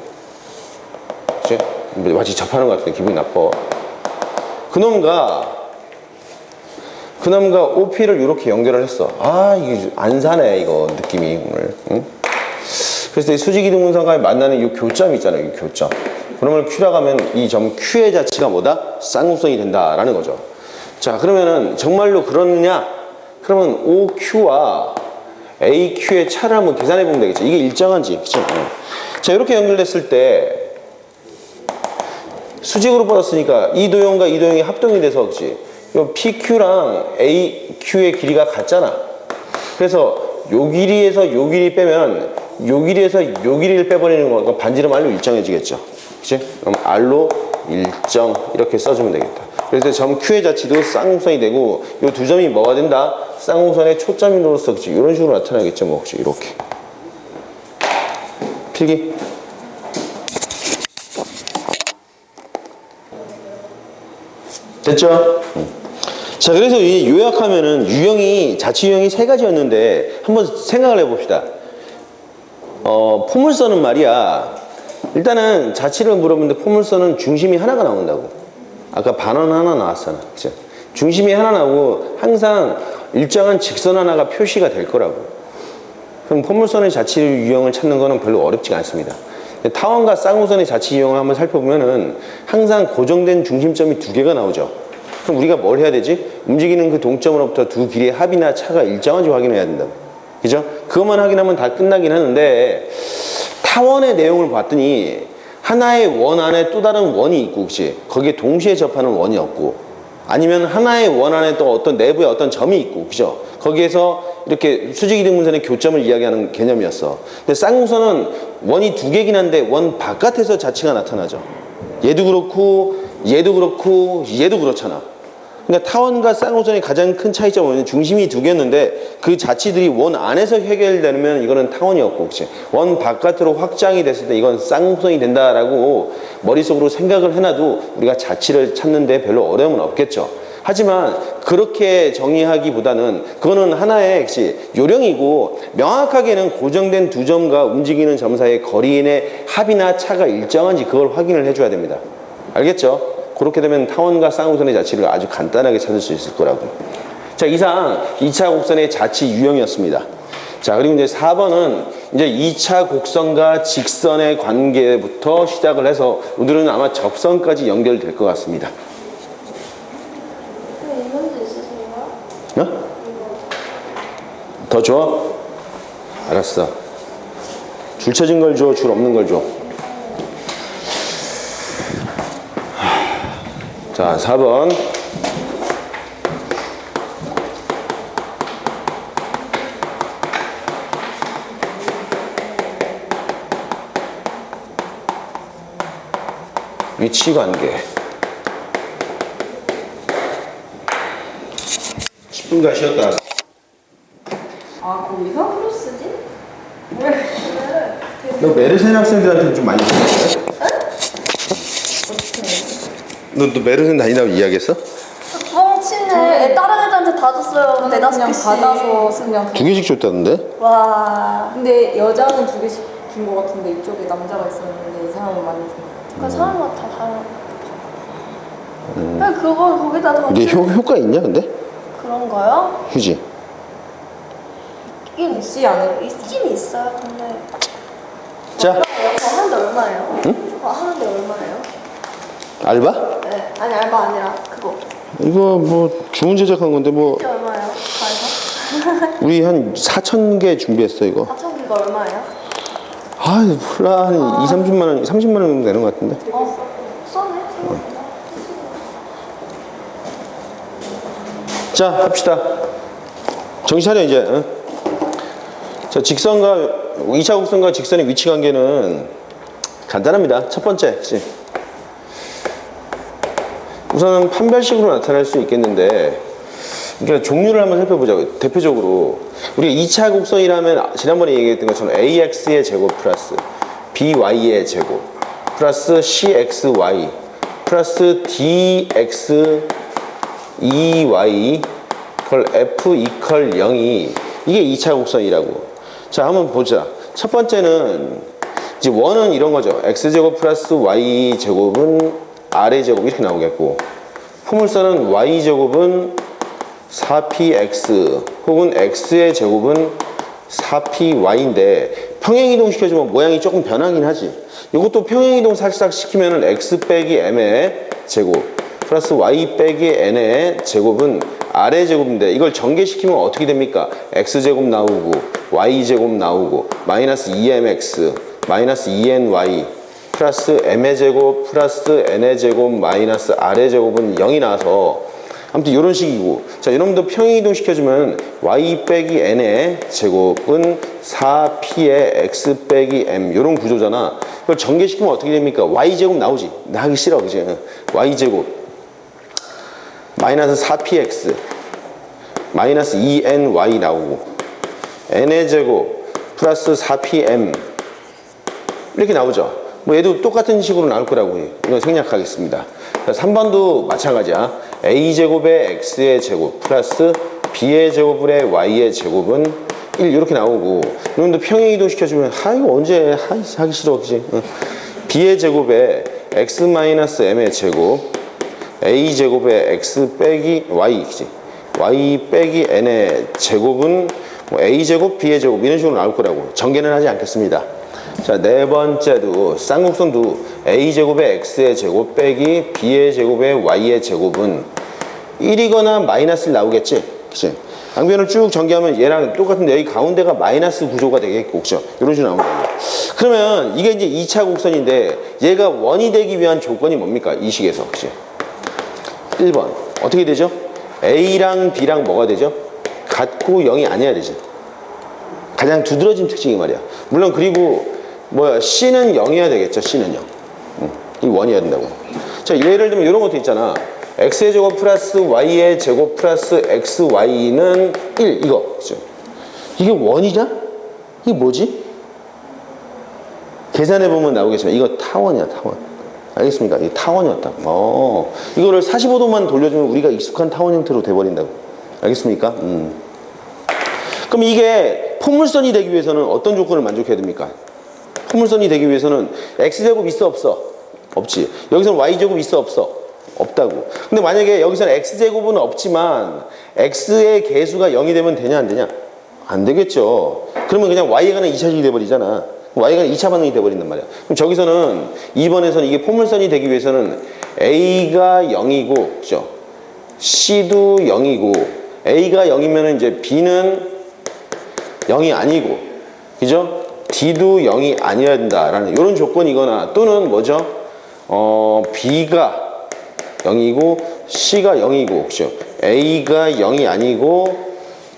그치? 마치 접하는 것 같은데 기분이 나빠. 그놈과 OP를 이렇게 연결을 했어. 이게 안 사네, 이거 느낌이 오늘. 응? 그래서 이 수직이등분선과 만나는 이 교점이 있잖아요, 이 교점. 그러면 Q라고 하면 이 점 Q의 자체가 뭐다? 쌍곡선이 된다라는 거죠. 자, 그러면은 정말로 그러느냐? 그러면 OQ와 AQ의 차를 한번 계산해 보면 되겠죠. 이게 일정한지, 그쵸? 자, 이렇게 연결됐을 때 수직으로 뻗었으니까 이 도형과 이 도형이 합동이 돼서, 그치? 요 PQ랑 AQ의 길이가 같잖아. 그래서 요 길이에서 요 길이 빼면 요 길이에서 요 길이를 빼버리는 거니까 반지름 R로 일정해지겠죠. 그치? 그럼 R로 일정 이렇게 써주면 되겠다. 그래서 점 Q의 자치도 쌍곡선이 되고 요 두 점이 뭐가 된다? 쌍곡선의 초점으로서 그치? 이런 식으로 나타나겠죠. 뭐 혹시 이렇게 필기. 됐죠? 자, 그래서 이 요약하면은 유형이 자치 유형이 세 가지였는데 한번 생각을 해봅시다. 포물선은 말이야. 일단은 자치를 물어보는데 포물선은 중심이 하나가 나온다고. 아까 반원 하나 나왔잖아. 그죠? 중심이 하나 나오고 항상 일정한 직선 하나가 표시가 될 거라고. 그럼 포물선의 자치 유형을 찾는 거는 별로 어렵지가 않습니다. 타원과 쌍곡선의 자치 유형을 한번 살펴보면은 항상 고정된 중심점이 두 개가 나오죠. 그럼 우리가 뭘 해야 되지? 움직이는 그 동점으로부터 두 길이의 합이나 차가 일정한지 확인해야 된다고. 그죠? 그것만 확인하면 다 끝나긴 하는데 타원의 내용을 봤더니 하나의 원 안에 또 다른 원이 있고, 그치? 거기에 동시에 접하는 원이 없고, 아니면 하나의 원 안에 또 어떤 내부에 어떤 점이 있고, 그죠? 거기에서 이렇게 수직이등분선의 교점을 이야기하는 개념이었어. 근데 쌍곡선은 원이 두 개긴 한데 원 바깥에서 자치가 나타나죠. 얘도 그렇고 얘도 그렇고 얘도 그렇잖아. 그러니까 타원과 쌍곡선의 가장 큰 차이점은 중심이 두 개였는데 그 자치들이 원 안에서 해결되면 이거는 타원이었고, 그치? 원 바깥으로 확장이 됐을 때 이건 쌍곡선이 된다라고 머릿속으로 생각을 해놔도 우리가 자치를 찾는데 별로 어려움은 없겠죠. 하지만 그렇게 정의하기보다는 그거는 하나의 요령이고 명확하게는 고정된 두 점과 움직이는 점 사이의 거리의 합이나 차가 일정한지 그걸 확인을 해줘야 됩니다. 알겠죠? 그렇게 되면 타원과 쌍곡선의 자치를 아주 간단하게 찾을 수 있을 거라고. 자, 이상 2차 곡선의 자치 유형이었습니다. 자, 그리고 이제 4번은 이제 2차 곡선과 직선의 관계부터 시작을 해서 오늘은 아마 접선까지 연결될 것 같습니다. 이문제 있으신가요? 어? 더 줘? 알았어. 줄 쳐진 걸 줘? 줄 없는 걸 줘? 자, 4번. 위치관계. 10분간 쉬었다. 아, 거기서? 크로스지? 너 메르센 학생들한테는 좀 많이 들었어? 너 메르센 다니다고 이야기했어? 뻥치네. 다른 애들한테 다 줬어요. 그냥 네다섯 개씩. 받아서 그냥. 두 개씩 줬다던데? 와. 근데 여자는 2개씩 준 것 같은데 이쪽에 남자가 있었는데 이 사람은 많이 준 것 같아. 그러니까 사람마다 다 다른. 그냥 그걸 거기다 더. 근데 효과 있냐 근데? 그런 거요? 휴지. 있지 않을까? 있긴 있어요. 근데. 자. 그거 하는데 얼마예요? 응? 그거 하는데 얼마예요? 알바? 네. 아니 알바 아니라 그거. 이거 뭐 주문 제작한 건데 뭐 이게 얼마예요? 가에서? 우리 한 4,000개 준비했어 이거. 4,000개가 얼마예요? 아 몰라 한 2, 30만 원, 30만 원 정도 되는 것 같은데. 싸네 생각보다. 자 합시다. 정신 차려 이제. 응? 자 직선과 2차 곡선과 직선의 위치 관계는 간단합니다. 첫 번째, 그치? 우선은 판별식으로 나타날 수 있겠는데, 그러니까 종류를 한번 살펴보자고요. 대표적으로 우리가 2차 곡선이라면 지난번에 얘기했던 것처럼 AX의 제곱 플러스 BY의 제곱 플러스 CXY 플러스 DX EY 그걸 F 이퀄 0이 이게 2차 곡선이라고. 자 한번 보자. 첫 번째는 이제 원은 이런 거죠. X제곱 플러스 Y제곱은 R의 제곱 이렇게 나오겠고, 포물선은 Y제곱은 4px 혹은 x의 제곱은 4py인데 평행이동 시켜주면 모양이 조금 변하긴 하지. 이것도 평행이동 살짝 시키면은 x 빼기 m의 제곱 플러스 y 빼기 n의 제곱은 r의 제곱인데 이걸 전개시키면 어떻게 됩니까? x제곱 나오고 y제곱 나오고 마이너스 2mx 마이너스 2ny 플러스 m의 제곱 플러스 n의 제곱 마이너스 r의 제곱은 0이 나와서 아무튼 이런 식이고, 자 여러분도 평행이동 시켜주면 y 빼기 n의 제곱은 4p의 x 빼기 m 이런 구조잖아. 이걸 전개시키면 어떻게 됩니까? y제곱 나오지. 나 하기 싫어, 그지? y제곱 마이너스 4px 마이너스 2ny 나오고, n의 제곱 플러스 4pm 이렇게 나오죠. 뭐 얘도 똑같은 식으로 나올 거라고 이거 생략하겠습니다. 3번도 마찬가지야. a제곱의 x의 제곱 플러스 b의 제곱의 y의 제곱은 1 이렇게 나오고, 이런데 평행이동 시켜주면 이거 언제 하기 싫어, 그지? b의 제곱에 x 마이너스 m의 제곱 a제곱의 x 빼기 y, 그지? y 빼기 n의 제곱은 뭐 a제곱 b의 제곱 이런 식으로 나올 거라고 전개는 하지 않겠습니다. 자, 네 번째도 쌍곡선도 a제곱의 x의 제곱 빼기 b의 제곱의 y의 제곱은 1이거나 마이너스 나오겠지? 그치? 양변을 쭉 전개하면 얘랑 똑같은데 여기 가운데가 마이너스 구조가 되겠고, 그죠? 이런 식으로 나오는 거예요. 그러면 이게 이제 2차 곡선인데 얘가 원이 되기 위한 조건이 뭡니까? 이 식에서, 그치? 1번 어떻게 되죠? a랑 b랑 뭐가 되죠? 같고 0이 아니어야 되지. 가장 두드러진 특징이 말이야. 물론 그리고 C는 0이어야 되겠죠. C는 0. 이 1이어야 된다고. 자, 예를 들면 이런 것도 있잖아. x의 제곱 플러스 y의 제곱 플러스 xy는 1 이거. 그죠? 이게 1이냐? 이게 뭐지? 계산해보면 나오겠지만 이거 타원이야, 타원. 알겠습니까? 이게 타원이었다. 이거를 45도만 돌려주면 우리가 익숙한 타원 형태로 돼버린다고. 알겠습니까? 그럼 이게 포물선이 되기 위해서는 어떤 조건을 만족해야 됩니까? 포물선이 되기 위해서는 x제곱 있어 없어? 없지. 여기서는 y제곱 있어 없어? 없다고. 근데 만약에 여기서는 x제곱은 없지만 x의 개수가 0이 되면 되냐 안 되냐? 안 되겠죠. 그러면 그냥 y에 관한 2차식이 돼버리잖아. y에 관한 2차 반응이 돼버린단 말이야. 그럼 저기서는 2번에서는 이게 포물선이 되기 위해서는 a가 0이고, 그죠? c도 0이고, a가 0이면 이제 b는 0이 아니고, 그죠? D도 0이 아니어야 된다라는 이런 조건이거나, 또는 뭐죠? B가 0이고 C가 0이고, 그죠? A가 0이 아니고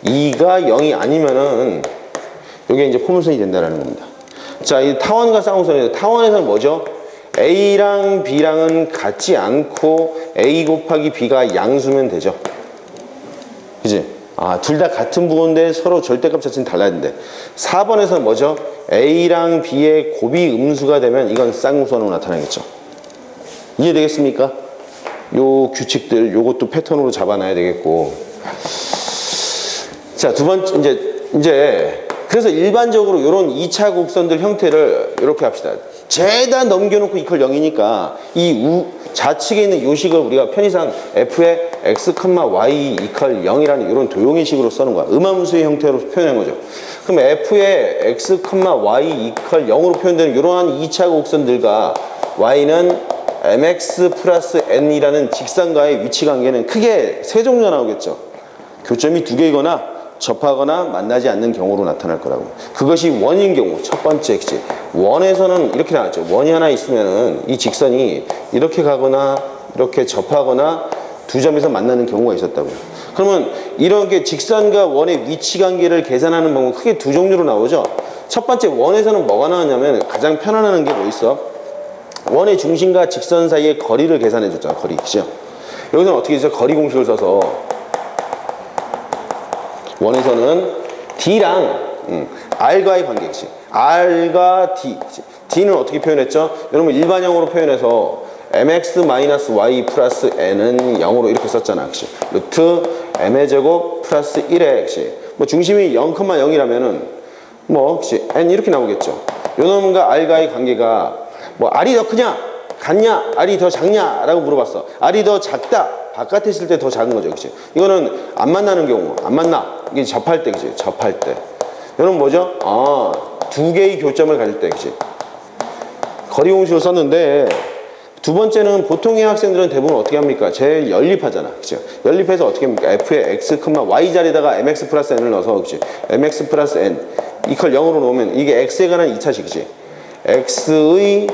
E가 0이 아니면은 이게 이제 포물선이 된다라는 겁니다. 자, 이 타원과 쌍곡선인데 타원에서는 뭐죠? A랑 B랑은 같지 않고 A 곱하기 B가 양수면 되죠. 그지? 둘 다 같은 부호인데 서로 절대값 자체는 달라야 되는데, 4번에서는 뭐죠? A랑 B의 곱이 음수가 되면 이건 쌍곡선으로 나타나겠죠. 이해되겠습니까? 요 규칙들, 요것도 패턴으로 잡아놔야 되겠고. 자, 두 번째, 이제 그래서 일반적으로 요런 2차 곡선들 형태를 이렇게 합시다. 죄다 넘겨놓고 이퀄 0이니까 이 좌측에 있는 요 식을 우리가 편의상 f의 x, y 이퀄 0이라는 이런 도형의 식으로 써는 거야. 음함수의 형태로 표현한 거죠. 그럼 f의 x, y 이퀄 0으로 표현되는 이러한 2차 곡선들과 y는 mx 플러스 n이라는 직선과의 위치 관계는 크게 세 종류가 나오겠죠. 교점이 두 개이거나 접하거나 만나지 않는 경우로 나타날 거라고. 그것이 원인 경우, 첫 번째, 그치? 원에서는 이렇게 나왔죠. 원이 하나 있으면은 이 직선이 이렇게 가거나 이렇게 접하거나 두 점에서 만나는 경우가 있었다고요. 그러면 이렇게 직선과 원의 위치 관계를 계산하는 방법은 크게 두 종류로 나오죠. 첫 번째, 원에서는 뭐가 나왔냐면 가장 편안한 게 뭐 있어? 원의 중심과 직선 사이의 거리를 계산해 줬잖아. 거리, 그죠? 여기서는 어떻게 되죠? 거리 공식을 써서 원에서는 D랑 R과의 관계지. R과 D. D는 어떻게 표현했죠? 여러분 일반형으로 표현해서 mx-y 플러스 n은 0으로 이렇게 썼잖아. 그치? 루트 m의 제곱 플러스 1의, 그치? 뭐 중심이 0,0이라면은 뭐, 그치? n 이렇게 나오겠죠. 요 놈과 R과의 관계가 뭐 R이 더 크냐? 같냐? R이 더 작냐? 라고 물어봤어. R이 더 작다. 바깥에 있을 때 더 작은 거죠. 그치? 이거는 안 만나는 경우, 안 만나. 이게 접할 때, 그치? 접할 때. 이건 뭐죠? 두 개의 교점을 가질 때, 그치? 거리 공식을 썼는데, 두 번째는 보통의 학생들은 대부분 어떻게 합니까? 제일 연립하잖아. 그치? 연립해서 어떻게 합니까? f의 x, y 자리에다가 mx 플러스 n을 넣어서, 그치? mx 플러스 n 이퀄 0으로 놓으면 이게 x에 관한 2차식, 그치? x의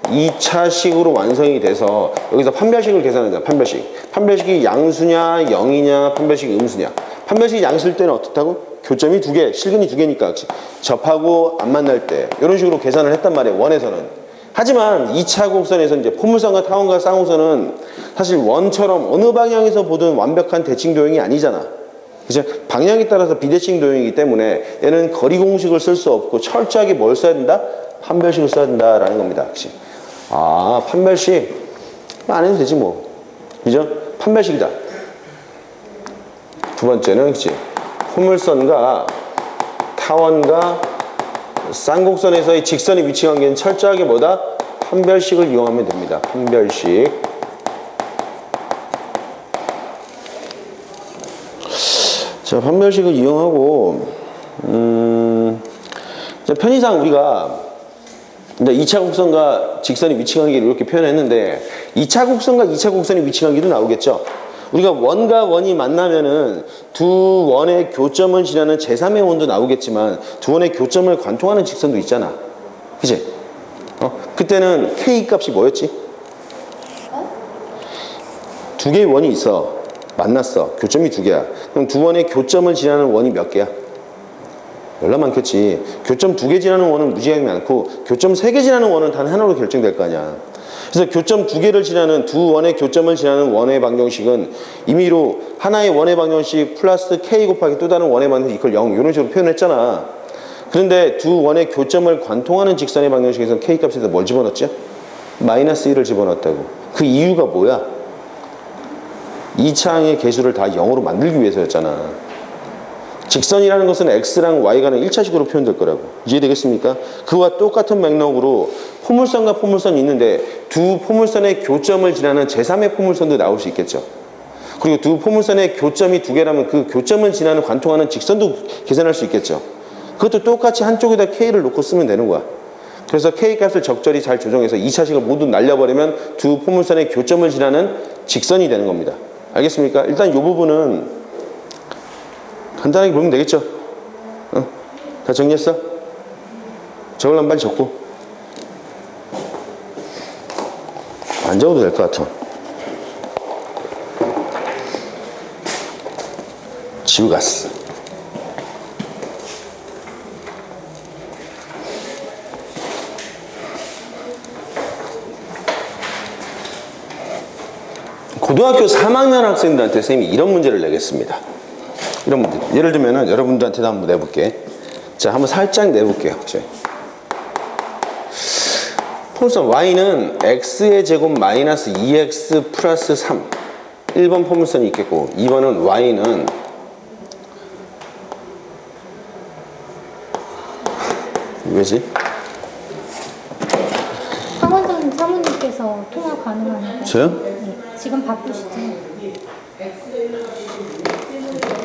2차식으로 완성이 돼서 여기서 판별식을 계산한다. 판별식. 판별식이 양수냐, 0이냐, 판별식이 음수냐. 판별식이 양수일 때는 어떻다고? 교점이 두 개, 실근이 두 개니까 접하고 안 만날 때 이런 식으로 계산을 했단 말이에요. 원에서는. 하지만 2차 곡선에서 이제 포물선과 타원과 쌍곡선은 사실 원처럼 어느 방향에서 보든 완벽한 대칭 도형이 아니잖아. 그죠? 방향에 따라서 비대칭 도형이기 때문에 얘는 거리 공식을 쓸 수 없고 철저하게 뭘 써야 된다? 판별식을 써야 된다라는 겁니다. 그치? 아, 판별식 안 해도 되지 뭐. 그죠? 판별식이다. 두 번째는 그치? 포물선과 타원과 쌍곡선에서의 직선의 위치 관계는 철저하게 뭐다? 판별식을 이용하면 됩니다. 판별식. 자, 판별식을 이용하고 편의상 우리가 이제 2차 곡선과 직선의 위치 관계를 이렇게 표현했는데 2차 곡선과 2차 곡선의 위치 관계도 나오겠죠. 우리가 원과 원이 만나면은 두 원의 교점을 지나는 제3의 원도 나오겠지만 두 원의 교점을 관통하는 직선도 있잖아. 그치? 그때는 K 값이 뭐였지? 두 개의 원이 있어. 만났어. 교점이 두 개야. 그럼 두 원의 교점을 지나는 원이 몇 개야? 열나 많겠지. 교점 두 개 지나는 원은 무지하게 많고 교점 세 개 지나는 원은 단 하나로 결정될 거 아니야. 그래서 교점 두 개를 지나는 두 원의 교점을 지나는 원의 방정식은 임의로 하나의 원의 방정식 플러스 K 곱하기 또 다른 원의 방정식 이퀄 0 이런 식으로 표현했잖아. 그런데 두 원의 교점을 관통하는 직선의 방정식에서 K 값에다 뭘 집어넣었지? 마이너스 1을 집어넣었다고. 그 이유가 뭐야? 2차항의 개수를 다 0으로 만들기 위해서였잖아. 직선이라는 것은 x랑 y가는 1차식으로 표현될 거라고. 이해되겠습니까? 그와 똑같은 맥락으로 포물선과 포물선이 있는데 두 포물선의 교점을 지나는 제3의 포물선도 나올 수 있겠죠. 그리고 두 포물선의 교점이 두 개라면 그 교점을 지나는 관통하는 직선도 계산할 수 있겠죠. 그것도 똑같이 한쪽에다 k를 놓고 쓰면 되는 거야. 그래서 k 값을 적절히 잘 조정해서 2차식을 모두 날려버리면 두 포물선의 교점을 지나는 직선이 되는 겁니다. 알겠습니까? 일단 이 부분은 간단하게 보면 되겠죠? 다 정리했어? 적으려면 빨리 적고. 안 적어도 될 것 같아. 지우 갔어. 고등학교 3학년 학생들한테 선생님이 이런 문제를 내겠습니다. 이런 문제. 예를 들면은 여러분들한테도 한번 내볼게. 자, 한번 살짝 내볼게요. 포물선 y는 x의 제곱 마이너스 2x 플러스 3. 1번 포물선이 있겠고 2번은 y는 왜지? 황원장 사모님께서 통화 가능한가요? 저요? 네, 지금 바쁘시죠?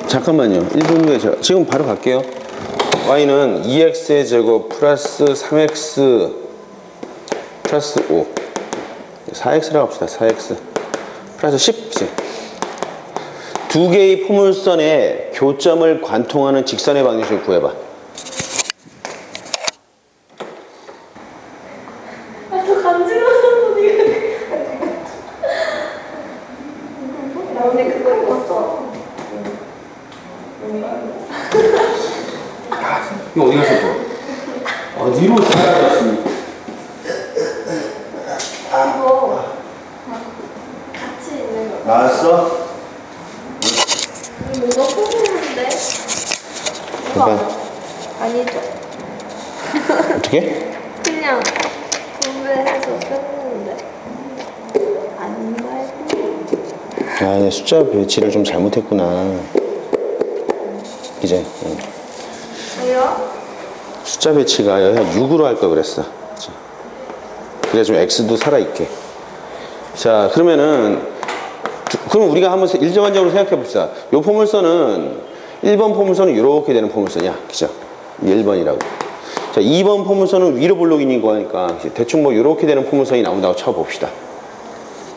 잠깐만요. 1분 후에 제가 지금 바로 갈게요. y는 2x의 제곱 플러스 3x 플러스 5 4x라고 합시다. 4x 플러스 10. 두 개의 포물선의 교점을 관통하는 직선의 방정식을 구해봐. 저 간지러웠어 지금. 나 오늘 그거 입었어. 이거 어디 갔어 또? 어디로 잘하셨습니까? 이거 같이 있는 거. 나왔어? 이거 포근한데? 잠깐. 아니죠. 어떻게? 그냥 구매해서 썼는데 안 말고. 아, 내 숫자 배치를 좀 잘못했구나. 이제 왜요? 숫자 배치가 여기가 6으로 할 걸 그랬어. 자, 그래 좀 x도 살아있게. 자, 그러면은 그럼 우리가 한번 일반적으로 생각해 봅시다. 요 포물선은 1번 포물선은 이렇게 되는 포물선이야. 그죠? 1번이라고. 자, 2번 포물선은 위로 볼록인 거니까 대충 뭐 이렇게 되는 포물선이 나온다고 쳐봅시다.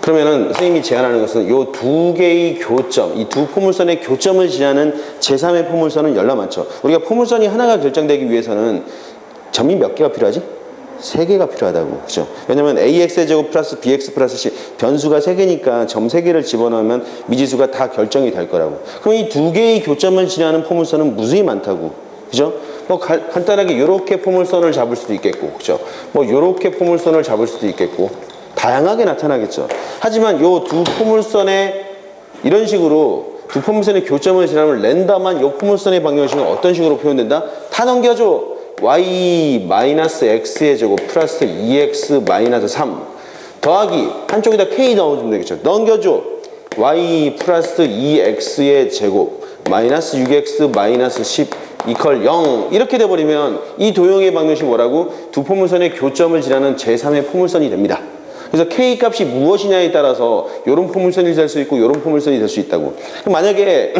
그러면은 선생님이 제안하는 것은 요 두 개의 교점, 이 두 포물선의 교점을 지나는 제3의 포물선은 열나 많죠. 우리가 포물선이 하나가 결정되기 위해서는 점이 몇 개가 필요하지? 3개가 필요하다고. 그죠? 왜냐면 AX의 제곱 플러스 BX 플러스 C 변수가 3개니까 점 3개를 집어넣으면 미지수가 다 결정이 될 거라고. 그럼 이 2개의 교점을 지나는 포물선은 무수히 많다고. 그죠? 뭐 간단하게 이렇게 포물선을 잡을 수도 있겠고, 그죠? 뭐 이렇게 포물선을 잡을 수도 있겠고, 다양하게 나타나겠죠. 하지만 요 두 포물선의 이런 식으로 두 포물선의 교점을 지나면 랜덤한 요 포물선의 방정식은 어떤 식으로 표현된다? 다 넘겨줘. y-x의 제곱 플러스 2x-3 더하기 한쪽에다 k 넣어주면 되겠죠. 넘겨줘. y 플러스 2x의 제곱 마이너스 6x 마이너스 10 이퀄 0 이렇게 돼버리면 이 도형의 방정식이 뭐라고? 두 포물선의 교점을 지나는 제3의 포물선이 됩니다. 그래서 k 값이 무엇이냐에 따라서 이런 포물선이 될 수 있고 이런 포물선이 될 수 있다고. 그럼 만약에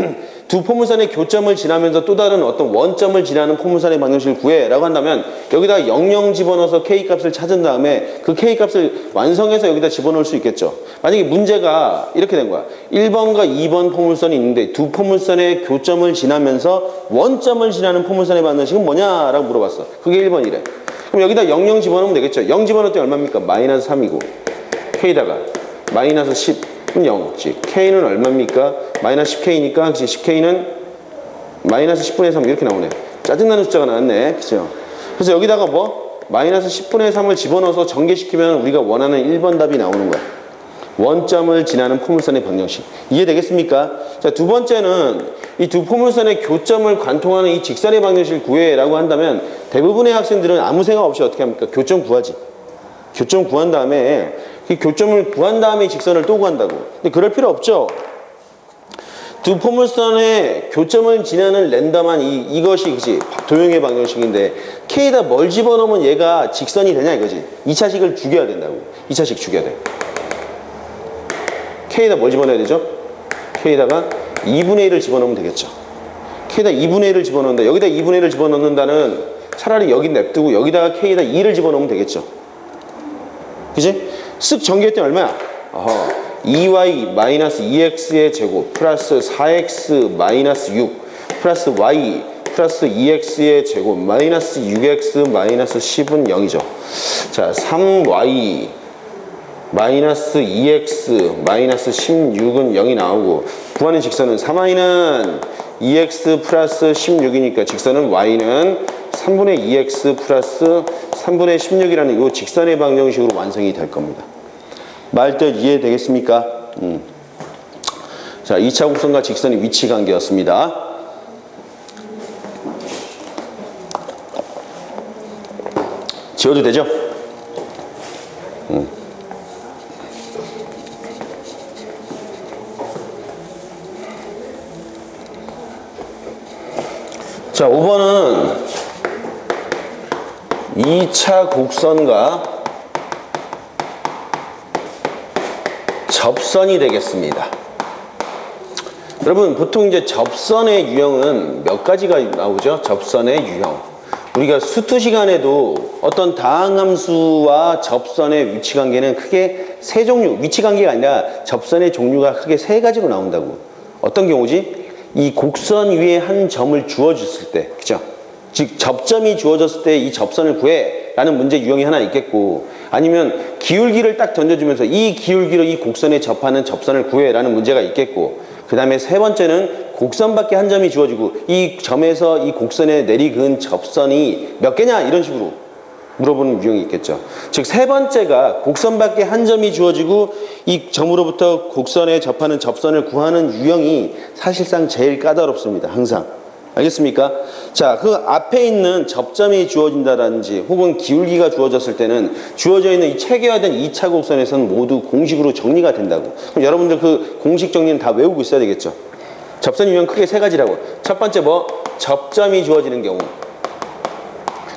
두 포물선의 교점을 지나면서 또 다른 어떤 원점을 지나는 포물선의 방정식을 구해라고 한다면 여기다 00 집어넣어서 k 값을 찾은 다음에 그 k 값을 완성해서 여기다 집어넣을 수 있겠죠. 만약에 문제가 이렇게 된 거야. 1번과 2번 포물선이 있는데 두 포물선의 교점을 지나면서 원점을 지나는 포물선의 방정식은 뭐냐라고 물어봤어. 그게 1번이래. 그럼 여기다 00 집어넣으면 되겠죠. 0 집어넣을 때 얼마입니까? 마이너스 3이고 k다가 마이너스 10 그럼 0. k는 얼마입니까? 마이너스 10k니까 10k는 마이너스 10분의 3 이렇게 나오네. 짜증나는 숫자가 나왔네. 그죠? 그래서 여기다가 뭐? 마이너스 10분의 3을 집어넣어서 전개시키면 우리가 원하는 1번 답이 나오는 거야. 원점을 지나는 포물선의 방정식. 이해되겠습니까? 자, 두 번째는 이 두 포물선의 교점을 관통하는 이 직선의 방정식을 구해라고 한다면 대부분의 학생들은 아무 생각 없이 어떻게 합니까? 교점 구하지. 교점 구한 다음에 이 교점을 구한 다음에 직선을 또 구한다고. 근데 그럴 필요 없죠. 두 포물선의 교점을 지나는 랜덤한 이것이 그치 도형의 방정식인데 k에다 뭘 집어넣으면 얘가 직선이 되냐 이거지. 2차식을 죽여야 된다고. 2차식 죽여야 돼. k에다 뭘 집어넣어야 되죠? k에다가 2분의 1을 집어넣으면 되겠죠. k에다 2분의 1을 집어넣는다. 여기다 2분의 1을 집어넣는다는 차라리 여기 냅두고 여기다가 k에다 2를 집어넣으면 되겠죠. 그치? 쓱 전개했더니 얼마야? 2y-2x의 제곱 플러스 4x 마이너스 6 플러스 y 플러스 2x의 제곱 마이너스 6x 마이너스 10은 0이죠. 자, 3y 마이너스 2x 마이너스 16은 0이 나오고 구하는 직선은 3y는 2x 플러스 16이니까 직선은 y는 3분의 2x 플러스 3분의 16이라는 이 직선의 방정식으로 완성이 될 겁니다. 말뜻 이해되겠습니까? 자, 2차 곡선과 직선의 위치 관계였습니다. 지워도 되죠? 자, 5번은 2차 곡선과 접선이 되겠습니다. 여러분, 보통 이제 접선의 유형은 몇 가지가 나오죠? 접선의 유형. 우리가 수투 시간에도 어떤 다항함수와 접선의 위치 관계는 크게 세 종류, 위치 관계가 아니라 접선의 종류가 크게 세 가지로 나온다고. 어떤 경우지? 이 곡선 위에 한 점을 주어줬을 때, 그죠? 즉 접점이 주어졌을 때 이 접선을 구해 라는 문제 유형이 하나 있겠고, 아니면 기울기를 딱 던져주면서 이 기울기로 이 곡선에 접하는 접선을 구해 라는 문제가 있겠고, 그 다음에 세 번째는 곡선밖에 한 점이 주어지고 이 점에서 이 곡선에 내리그은 접선이 몇 개냐 이런 식으로 물어보는 유형이 있겠죠. 즉 세 번째가 곡선밖에 한 점이 주어지고 이 점으로부터 곡선에 접하는 접선을 구하는 유형이 사실상 제일 까다롭습니다. 항상. 알겠습니까? 자, 그 앞에 있는 접점이 주어진다든지 혹은 기울기가 주어졌을 때는 주어져 있는 이 체계화된 2차 곡선에서는 모두 공식으로 정리가 된다고. 그럼 여러분들 그 공식 정리는 다 외우고 있어야 되겠죠. 접선 유형 크게 세 가지라고. 첫 번째 뭐? 접점이 주어지는 경우.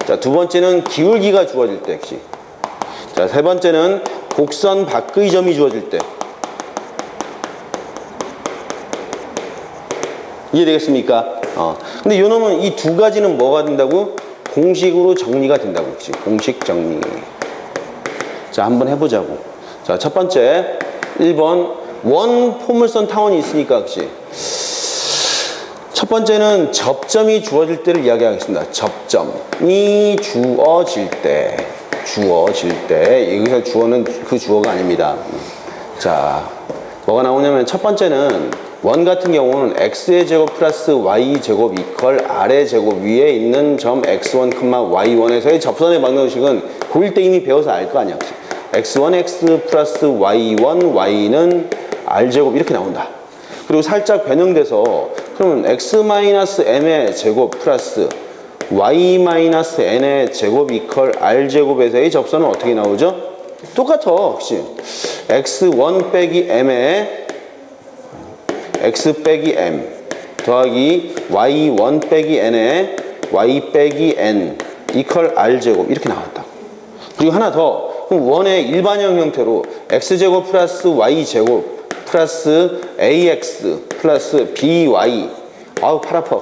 자, 두 번째는 기울기가 주어질 때. 자, 세 번째는 곡선 밖의 점이 주어질 때. 이해되겠습니까? 근데 요 놈은 이 두 가지는 뭐가 된다고? 공식으로 정리가 된다고. 그치? 공식 정리. 자, 한번 해보자고. 자, 첫 번째 1번 원 포물선 타원이 있으니까. 그치? 첫 번째는 접점이 주어질 때를 이야기하겠습니다. 접점이 주어질 때. 주어질 때 여기서 주어는 그 주어가 아닙니다. 자, 뭐가 나오냐면 첫 번째는 원 같은 경우는 x의 제곱 플러스 y 제곱 이퀄 아래 제곱 위에 있는 점 x1, y1에서의 접선의 방정식은 고1 때 이미 배워서 알 거 아니야. x1, x 플러스 y1, y는 r제곱 이렇게 나온다. 그리고 살짝 변형돼서 그러면 x-m의 제곱 플러스 y-n의 제곱 이퀄 r제곱에서의 접선은 어떻게 나오죠? 똑같아. 그치? x1 빼기 m에 x 빼기 m 더하기 y1 빼기 n에 y 빼기 n 이퀄 r제곱 이렇게 나왔다. 그리고 하나 더. 그럼 원의 일반형 형태로 x제곱 플러스 y제곱 플러스 ax 플러스 by 아우 팔 아파.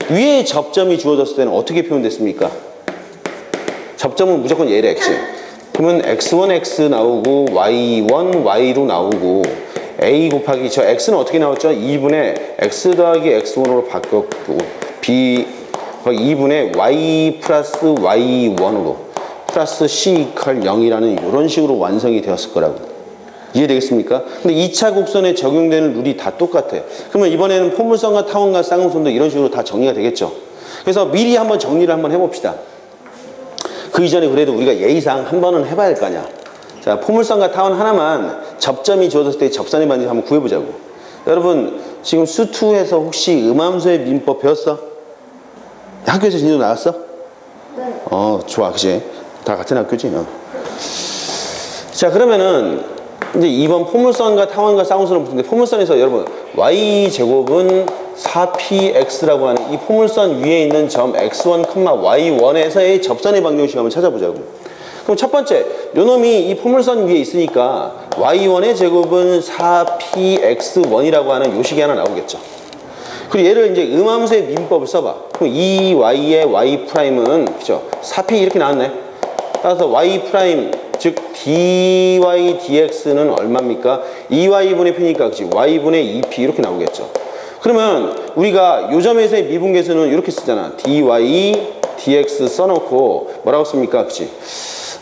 위에 접점이 주어졌을 때는 어떻게 표현됐습니까? 접점은 무조건 얘래 x. 그러면 x1 x 나오고 y1 y로 나오고 a 곱하기 저 x는 어떻게 나왔죠? 2분의 x 더하기 x1으로 바뀌었고 b 2분의 y 플러스 y1으로 플러스 c 이퀄 0이라는 이런 식으로 완성이 되었을 거라고. 이해되겠습니까? 근데 2차 곡선에 적용되는 룰이 다 똑같아. 그러면 이번에는 포물선과 타원과 쌍음선도 이런 식으로 다 정리가 되겠죠. 그래서 미리 한번 정리를 한번 해봅시다. 그 이전에 그래도 우리가 예의상 한 번은 해봐야 할 거 아니야. 자, 포물선과 타원 하나만 접점이 주어졌을 때 접선의 반지 한번 구해보자고. 여러분 지금 수2에서 혹시 음함수의 민법 배웠어? 학교에서 진도 나왔어? 네. 좋아. 그치? 다 같은 학교지? 자, 그러면은 이제 이번 포물선과 타원과 쌍음선을 붙는데 포물선에서 여러분 y제곱은 4px라고 하는 이 포물선 위에 있는 점 x1, y1에서의 접선의 방정식 한번 찾아보자고. 그럼 첫 번째, 요놈이 이 포물선 위에 있으니까 y1의 제곱은 4px1이라고 하는 요식이 하나 나오겠죠. 그리고 얘를 이제 음함수의 민법을 써봐. 그럼 2y의 y'은 그죠? 4p 이렇게 나왔네. 따라서 y' 즉 dy dx는 얼마입니까? 2y분의 p니까 그치? y분의 2p 이렇게 나오겠죠. 그러면 우리가 요 점에서의 미분계수는 이렇게 쓰잖아. dy dx 써놓고 뭐라고 씁니까? 그치?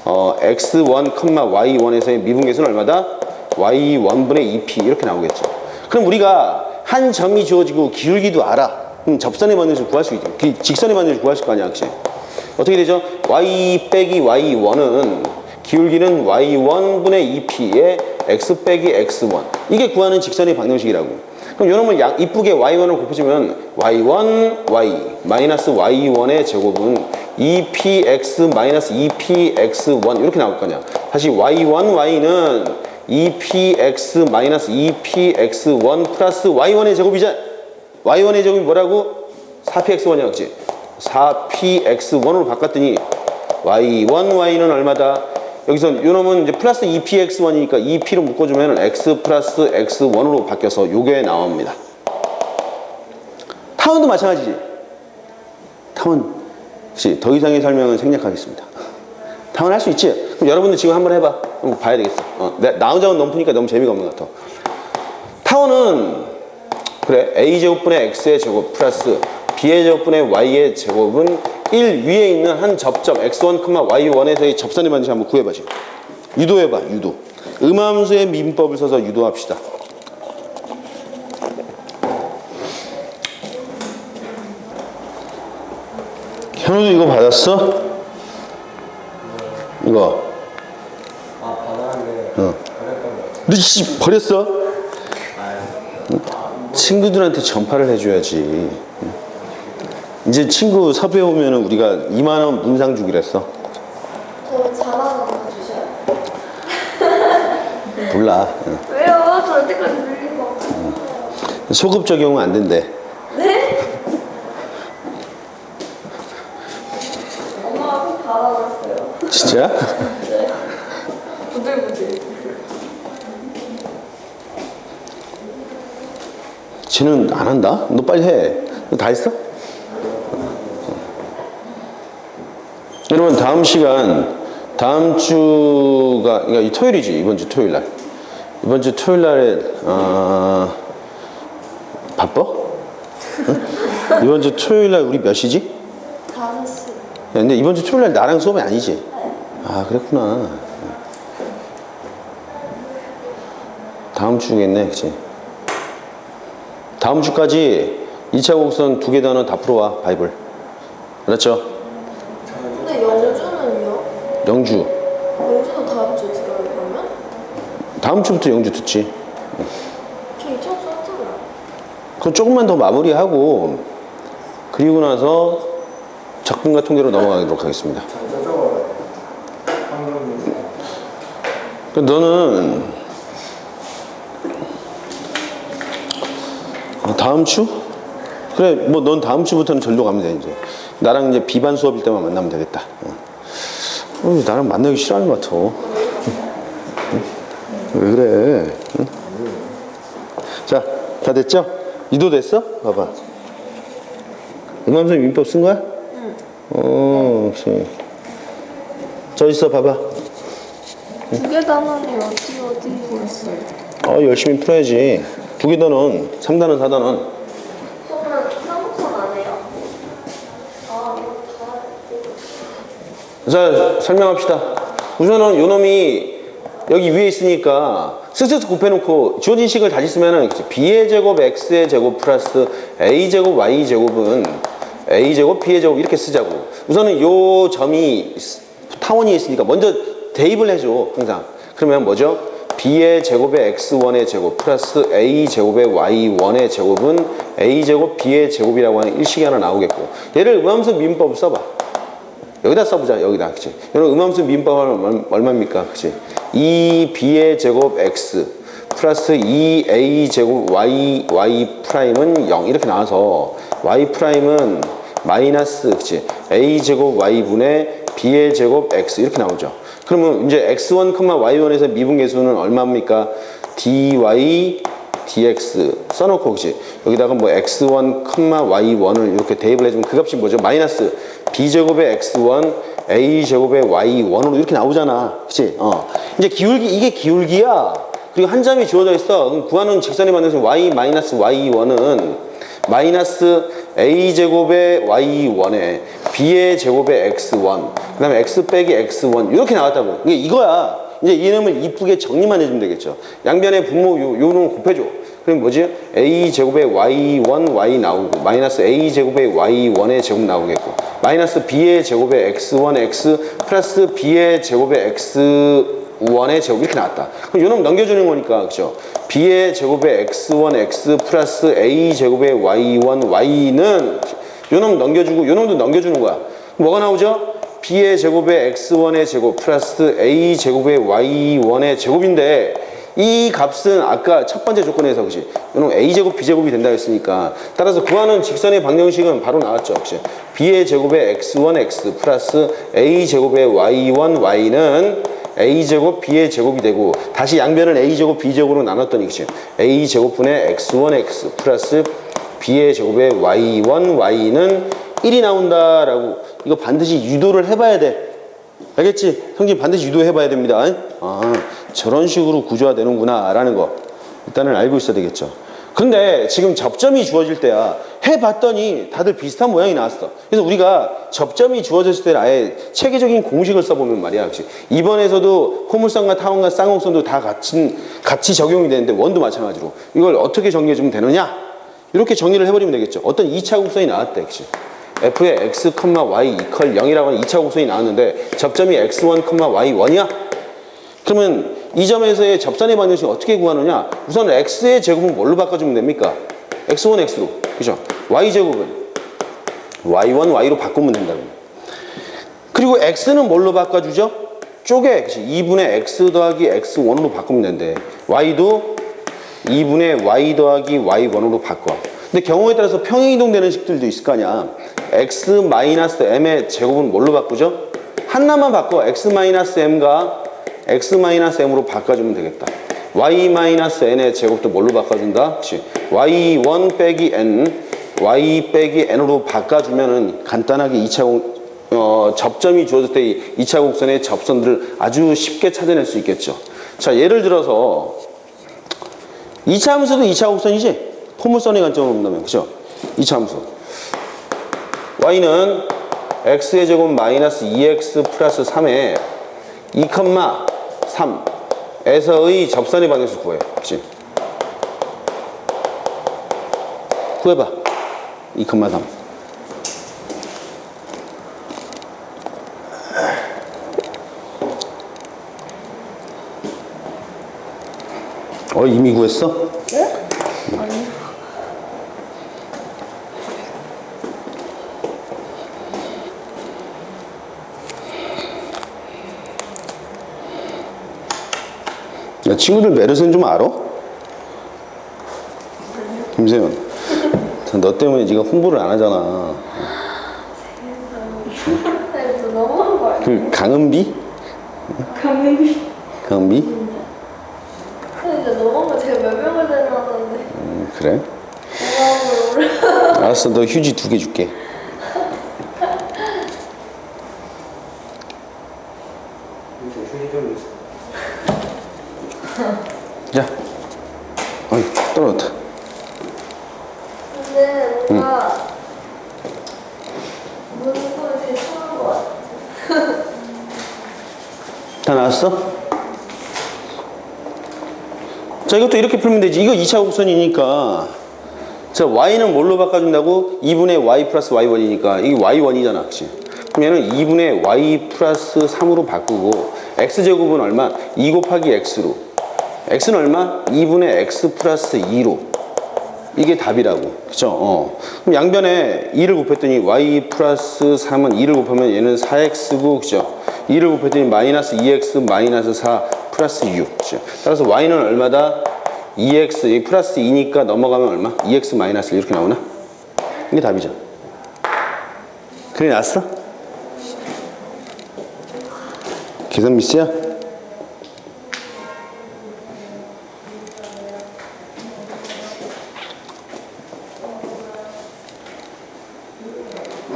x1, y1에서의 미분계수는 얼마다? y1분의 2p 이렇게 나오겠죠. 그럼 우리가 한 점이 주어지고 기울기도 알아. 그럼 접선의 반정식 구할 수 있죠. 직선의 반정식 구할 수 있을 거 아니야. 그치? 어떻게 되죠? y 빼기 y1은 기울기는 y1분의 2p에 x 빼기 x1 이게 구하는 직선의 방정식이라고. 그럼 요놈을 이쁘게 y1을 곱해주면 y1 y 마이너스 y1의 제곱은 2px 마이너스 2px1 이렇게 나올 거냐. 다시 y1 y는 2px 마이너스 2px1 플러스 y1의 제곱이자 y1의 제곱이 뭐라고? 4px1이야. 그치? 4px1으로 바꿨더니 y1 y는 얼마다? 여기서 요놈은 이제 플러스 2px1이니까 2p로 묶어주면 x 플러스 x1으로 바뀌어서 요게 나옵니다. 타원도 마찬가지지. 타원. 그치? 더 이상의 설명은 생략하겠습니다. 타원 할 수 있지? 그럼 여러분들 지금 한번 해봐. 한번 봐야 되겠어. 나 혼자만 너무 푸니까 너무 재미가 없는 것 같아. 타원은 그래 a제곱분의 x의 제곱 플러스 b의 제곱분의 y의 제곱은 1 위에 있는 한 접점 x1, y1에서의 접선의 반지식 한번 구해봐. 지금 유도해봐. 유도. 음함수의 민법을 써서 유도합시다. 현우도 이거 받았어? 이거. 받았는데 버렸던 거. 너 씨 버렸어? 친구들한테 전파를 해줘야지. 이제 친구 섭외 오면 우리가 2만 원 문상 주기로 했어. 저 4만 원 주셔요. 몰라. 왜요? 저 여태까지 물린 거 없어요. 소급 적용은 안 된대. 네? 엄마가 꼭 받아놨어요. 진짜? 네. 부들부들. 쟤는 안 한다? 너 빨리 해. 너 다 했어? 여러분 다음 시간 다음 주가 그러니까 이 토요일이지. 이번 주 토요일 날. 이번 주 토요일 날에 바빠? 응? 이번 주 토요일 날 우리 몇 시지? 5시. 근데 이번 주 토요일 날 나랑 수업이 아니지? 네. 아, 그랬구나. 다음 주겠네, 그치? 다음 주까지 2차 곡선 2개 단어 다 풀어와, 바이블. 알았죠? 근데 영주는요? 영주. 영주도 다음 주에 들어요, 그러면? 다음 주부터 영주 듣지. 저 2차 없어 했잖아요. 그럼 조금만 더 마무리하고, 그리고 나서 적분과 통계로 넘어가도록 하겠습니다. 너는 다음 주? 그래, 뭐 넌 다음 주부터는 절로 가면 돼 이제. 나랑 이제 비반 수업일 때만 만나면 되겠다. 나랑 만나기 싫어하는 것 같아. 왜 그래? 응? 자, 다 됐죠? 이도 됐어? 봐봐. 음함수 민법 쓴 거야? 응. 역시. 저 있어, 봐봐. 2개 단원이 어디 보였어요? 열심히 풀어야지. 2개 단원, 3단원, 4단원. 그러면 사무권 안 해요? 아, 이거 다. 자, 설명합시다. 우선은 요 놈이 여기 위에 있으니까 쓱쓱 곱해놓고 주어진 식을 다시 쓰면은 b의 제곱 x의 제곱 플러스 a 제곱 y 제곱은 a 제곱 b의 제곱 이렇게 쓰자고. 우선은 요 점이 타원이 있으니까 먼저 대입을 해줘 항상. 그러면 뭐죠? b의 제곱의 x1의 제곱 플러스 a 제곱의 y1의 제곱은 a 제곱 b의 제곱이라고 하는 일식이 하나 나오겠고, 얘를 음함수 민법을 써봐. 여기다 써보자. 여기다. 그치? 여러분 음함수 민법은 얼마입니까? 그치? 2b의 제곱 x 플러스 2a 제곱 y 프라임은 0 이렇게 나와서 y 프라임은 마이너스, 그치? a 제곱 y분의 b의 제곱 x 이렇게 나오죠. 그러면 이제 x1, y1에서 미분계수는 얼마입니까? dy dx 써놓고, 그치? 여기다가 뭐 x1, y1을 이렇게 대입을 해주면 그 값이 뭐죠? 마이너스 b제곱의 x1 a제곱의 y1으로 이렇게 나오잖아. 그치? 이제 이게 기울기야. 그리고 한 점이 주어져 있어. 그럼 구하는 직선이 만들어서 y 마이너스 y1은 마이너스 a제곱의 y1에 b의 제곱의 x1 그 다음에 x 빼기 x1 이렇게 나왔다고. 이게 이거야. 이제 이놈을 이쁘게 정리만 해주면 되겠죠. 양변의 분모 요 놈을 곱해줘. 그럼 뭐지? a 제곱의 y1 y 나오고 마이너스 a 제곱의 y1의 제곱 나오겠고 마이너스 b의 제곱의 x1 x 플러스 b의 제곱의 x1의 제곱 이렇게 나왔다. 그럼 요놈 넘겨주는 거니까, 그죠? b의 제곱의 x1 x 플러스 a 제곱의 y1 y는 요놈 넘겨주고 요놈도 넘겨주는 거야. 뭐가 나오죠? b의 제곱의 x1의 제곱 플러스 a 제곱의 y1의 제곱인데 이 값은 아까 첫 번째 조건에서, 그치? 요놈 a제곱 b제곱이 된다 했으니까 따라서 구하는 직선의 방정식은 바로 나왔죠. 그치? b의 제곱의 x1 x 플러스 a 제곱의 y1 y는 a제곱 b의 제곱이 되고 다시 양변을 a제곱 b제곱으로 나눴더니, 그치? a제곱분의 x1 x 플러스 b의 제곱의 y1 y는 1이 나온다라고. 이거 반드시 유도를 해봐야 돼. 알겠지? 성진 반드시 유도해봐야 됩니다. 저런 식으로 구조화되는구나 라는 거 일단은 알고 있어야 되겠죠. 근데 지금 접점이 주어질 때야 해봤더니 다들 비슷한 모양이 나왔어. 그래서 우리가 접점이 주어졌을 때 아예 체계적인 공식을 써보면 말이야, 그치? 이번에서도 포물선과 타원과 쌍곡선도 다 같이 적용이 되는데 원도 마찬가지로 이걸 어떻게 정리해주면 되느냐? 이렇게 정리를 해버리면 되겠죠. 어떤 2차 곡선이 나왔대, 그치? f의 x, y 이퀄 0이라고 하는 2차 곡선이 나왔는데 접점이 x1, y1이야? 그러면 이 점에서의 접선의 방정식을 어떻게 구하느냐? 우선 x의 제곱은 뭘로 바꿔주면 됩니까? x1, x로. 그죠? y제곱은 y1, y로 바꾸면 된다고. 그리고 x는 뭘로 바꿔주죠? 쪼개. 그치? 2분의 x 더하기 x1으로 바꾸면 된대. y도 2분의 y 더하기 y1으로 바꿔. 근데 경우에 따라서 평행이동되는 식들도 있을 거 아니야. x-m의 제곱은 뭘로 바꾸죠? 하나만 바꿔. x-m과 x-m으로 바꿔주면 되겠다. y-n의 제곱도 뭘로 바꿔준다? 그치? y1 빼기 n, y 빼기 n으로 바꿔주면은 간단하게 2차 접점이 주어질 때 2차 곡선의 접선들을 아주 쉽게 찾아낼 수 있겠죠. 자, 예를 들어서 2차 함수도 2차 곡선이지? 포물선의 관점으로 본다면, 그죠? 2차 함수. y는 x의 제곱 마이너스 2x 플러스 3에 2,3에서의 접선의 방향수 구해. 그치? 구해봐. 2,3. 이미 구했어? 네? 아니. 야, 친구들 메르스는 좀 알아? 김세현, 너 때문에 네가 홍보를 안 하잖아. 저 너무한 거 아니야? 그 강은비? 강은비? 근데 너무한 거 제가 몇 명을 데려왔는데. 그래? 너무한 걸 몰라. 알았어, 너 휴지 2개 줄게. 자, 떨어졌다. 근데 뭔가 무는 소리 되게 심한 거 같아. 다 나왔어? 자, 이것도 이렇게 풀면 되지. 이거 2차 곡선이니까. 자, y는 뭘로 바꿔준다고? 2분의 y 플러스 y1이니까 이게 y1이잖아. 그치? 그럼 얘는 2분의 y 플러스 3으로 바꾸고 x제곱은 얼마? 2 곱하기 x로. x는 얼마? 2분의 x 플러스 2로. 이게 답이라고. 그쵸? 그럼 양변에 2를 곱했더니 y 플러스 3은 2를 곱하면 얘는 4x고, 그죠? 2를 곱했더니 마이너스 2x 마이너스 4 플러스 6. 그죠? 따라서 y는 얼마다? 2x, 이 플러스 2니까 넘어가면 얼마? 2x 마이너스 1 이렇게 나오나? 이게 답이죠. 그래, 났어? 계산 미스야?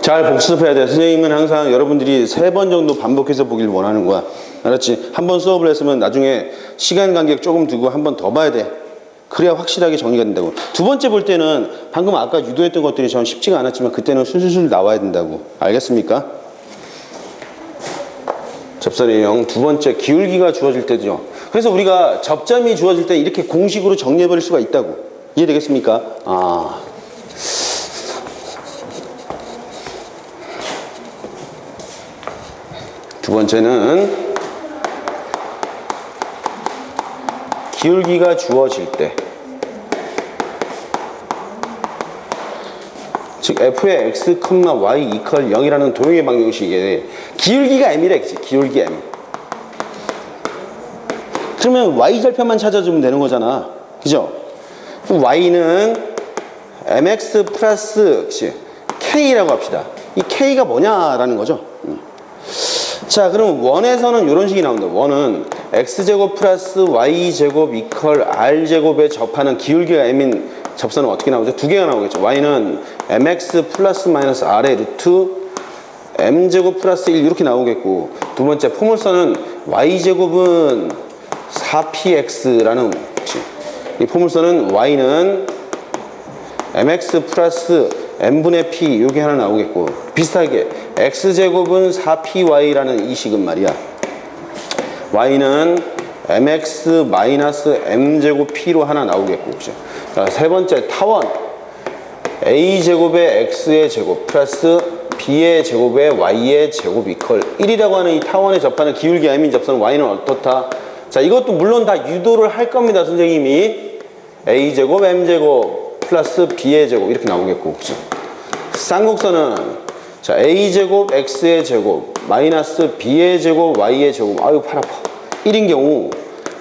잘 복습해야 돼. 선생님은 항상 여러분들이 3번 정도 반복해서 보길 원하는 거야. 알았지? 한 번 수업을 했으면 나중에 시간 간격 조금 두고 한 번 더 봐야 돼. 그래야 확실하게 정리가 된다고. 두 번째 볼 때는 방금 아까 유도했던 것들이 전 쉽지가 않았지만 그때는 술술술 나와야 된다고. 알겠습니까? 접선의 유형 두 번째, 기울기가 주어질 때죠. 그래서 우리가 접점이 주어질 때 이렇게 공식으로 정리해버릴 수가 있다고. 이해되겠습니까? 두 번째는 기울기가 주어질 때, 즉 f의 x, y 이퀄 0이라는 도형의 방정식에 기울기가 m이래. 그치? 기울기 m. 그러면 y절편만 찾아주면 되는 거잖아. 그죠? y는 mx 플러스, 그치? k라고 합시다. 이 k가 뭐냐라는 거죠. 자, 그럼 원에서는 이런 식이 나온다. 원은 x제곱 플러스 y제곱 이퀄 r제곱에 접하는 기울기가 m인 접선은 어떻게 나오죠? 두 개가 나오겠죠. y는 mx 플러스 마이너스 r의 루트 m제곱 플러스 1 이렇게 나오겠고, 두 번째 포물선은 y제곱은 4px라는, 이 포물선은 y는 mx 플러스 n분의 p 이게 하나 나오겠고, 비슷하게 x제곱은 4py라는 이 식은 말이야. y는 mx 마이너스 m제곱 p로 하나 나오겠고, 그죠? 자, 세 번째 타원 a제곱의 x의 제곱 플러스 b의 제곱의 y의 제곱 이퀄 1이라고 하는 이 타원에 접하는 기울기 m인 접선 y는 어떻다? 자, 이것도 물론 다 유도를 할 겁니다. 선생님이 a제곱 m제곱 플러스 b의 제곱 이렇게 나오겠고, 그죠? 쌍곡선은 자, a제곱 x의 제곱 마이너스 b의 제곱 y의 제곱, 아유 팔 아파, 1인 경우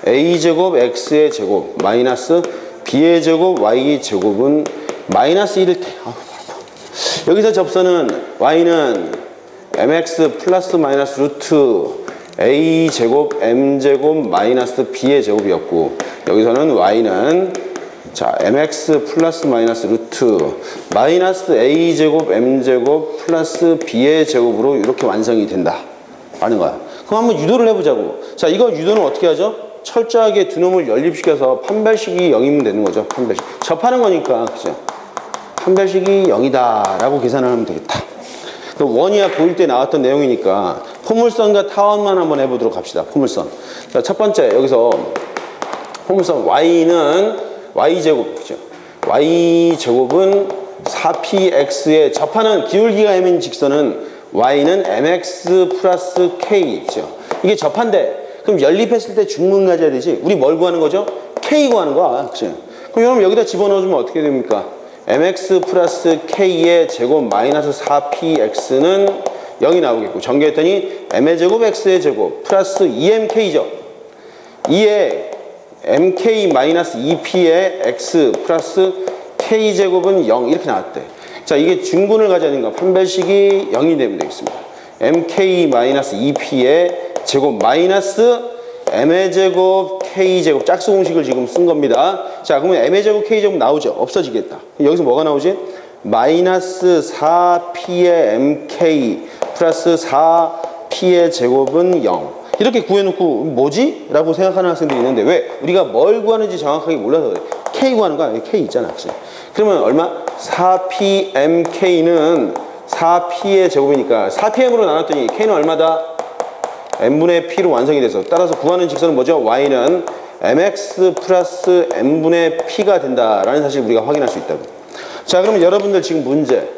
a제곱 x의 제곱 마이너스 b의 제곱 y의 제곱은 마이너스 1일 때, 아유 팔 아파. 여기서 접선은 y는 mx 플러스 마이너스 루트 a제곱 m제곱 마이너스 b의 제곱이었고, 여기서는 y는 자, mx 플러스 마이너스 루트 마이너스 a제곱 m제곱 플러스 b의 제곱으로 이렇게 완성이 된다 라는 거야. 그럼 한번 유도를 해보자고. 자, 이거 유도는 어떻게 하죠? 철저하게 두 놈을 연립시켜서 판별식이 0이면 되는 거죠. 판별식 접하는 거니까, 그죠? 판별식이 0이다 라고 계산을 하면 되겠다. 원이야 보일 때 나왔던 내용이니까 포물선과 타원만 한번 해보도록 합시다. 포물선. 자, 첫 번째 여기서 포물선 y는 y제곱이죠. y제곱은 4px에 접하는 기울기가 m인 직선은 y는 mx 플러스 k죠. 이게 접한대. 그럼 연립했을 때 중문 가져야 되지. 우리 뭘 구하는 거죠? k 구하는 거야. 그치? 그럼 여러분 여기다 집어넣어주면 어떻게 됩니까? mx 플러스 k의 제곱 마이너스 4px는 0이 나오겠고, 전개했더니 m의 제곱 x의 제곱 플러스 2mk죠. 2에 mk 마이너스 2p의 x 플러스 k제곱은 0 이렇게 나왔대. 자, 이게 중군을 가져야 되니까 판별식이 0이 되면 되겠습니다. mk 마이너스 2p의 제곱 마이너스 m의 제곱 k제곱 짝수 공식을 지금 쓴 겁니다. 자, 그러면 m의 제곱 k제곱 나오죠? 없어지겠다. 여기서 뭐가 나오지? 마이너스 4p의 mk 플러스 4p의 제곱은 0 이렇게 구해놓고 뭐지? 라고 생각하는 학생들이 있는데 왜? 우리가 뭘 구하는지 정확하게 몰라서 그래. k 구하는 거야. k 있잖아. 그치? 그러면 얼마? 4pmk는 4p의 제곱이니까 4pm으로 나눴더니 k는 얼마다? n분의 p로 완성이 돼서 따라서 구하는 직선은 뭐죠? y는 mx 플러스 n분의 p가 된다라는 사실을 우리가 확인할 수 있다고. 자, 그러면 여러분들 지금 문제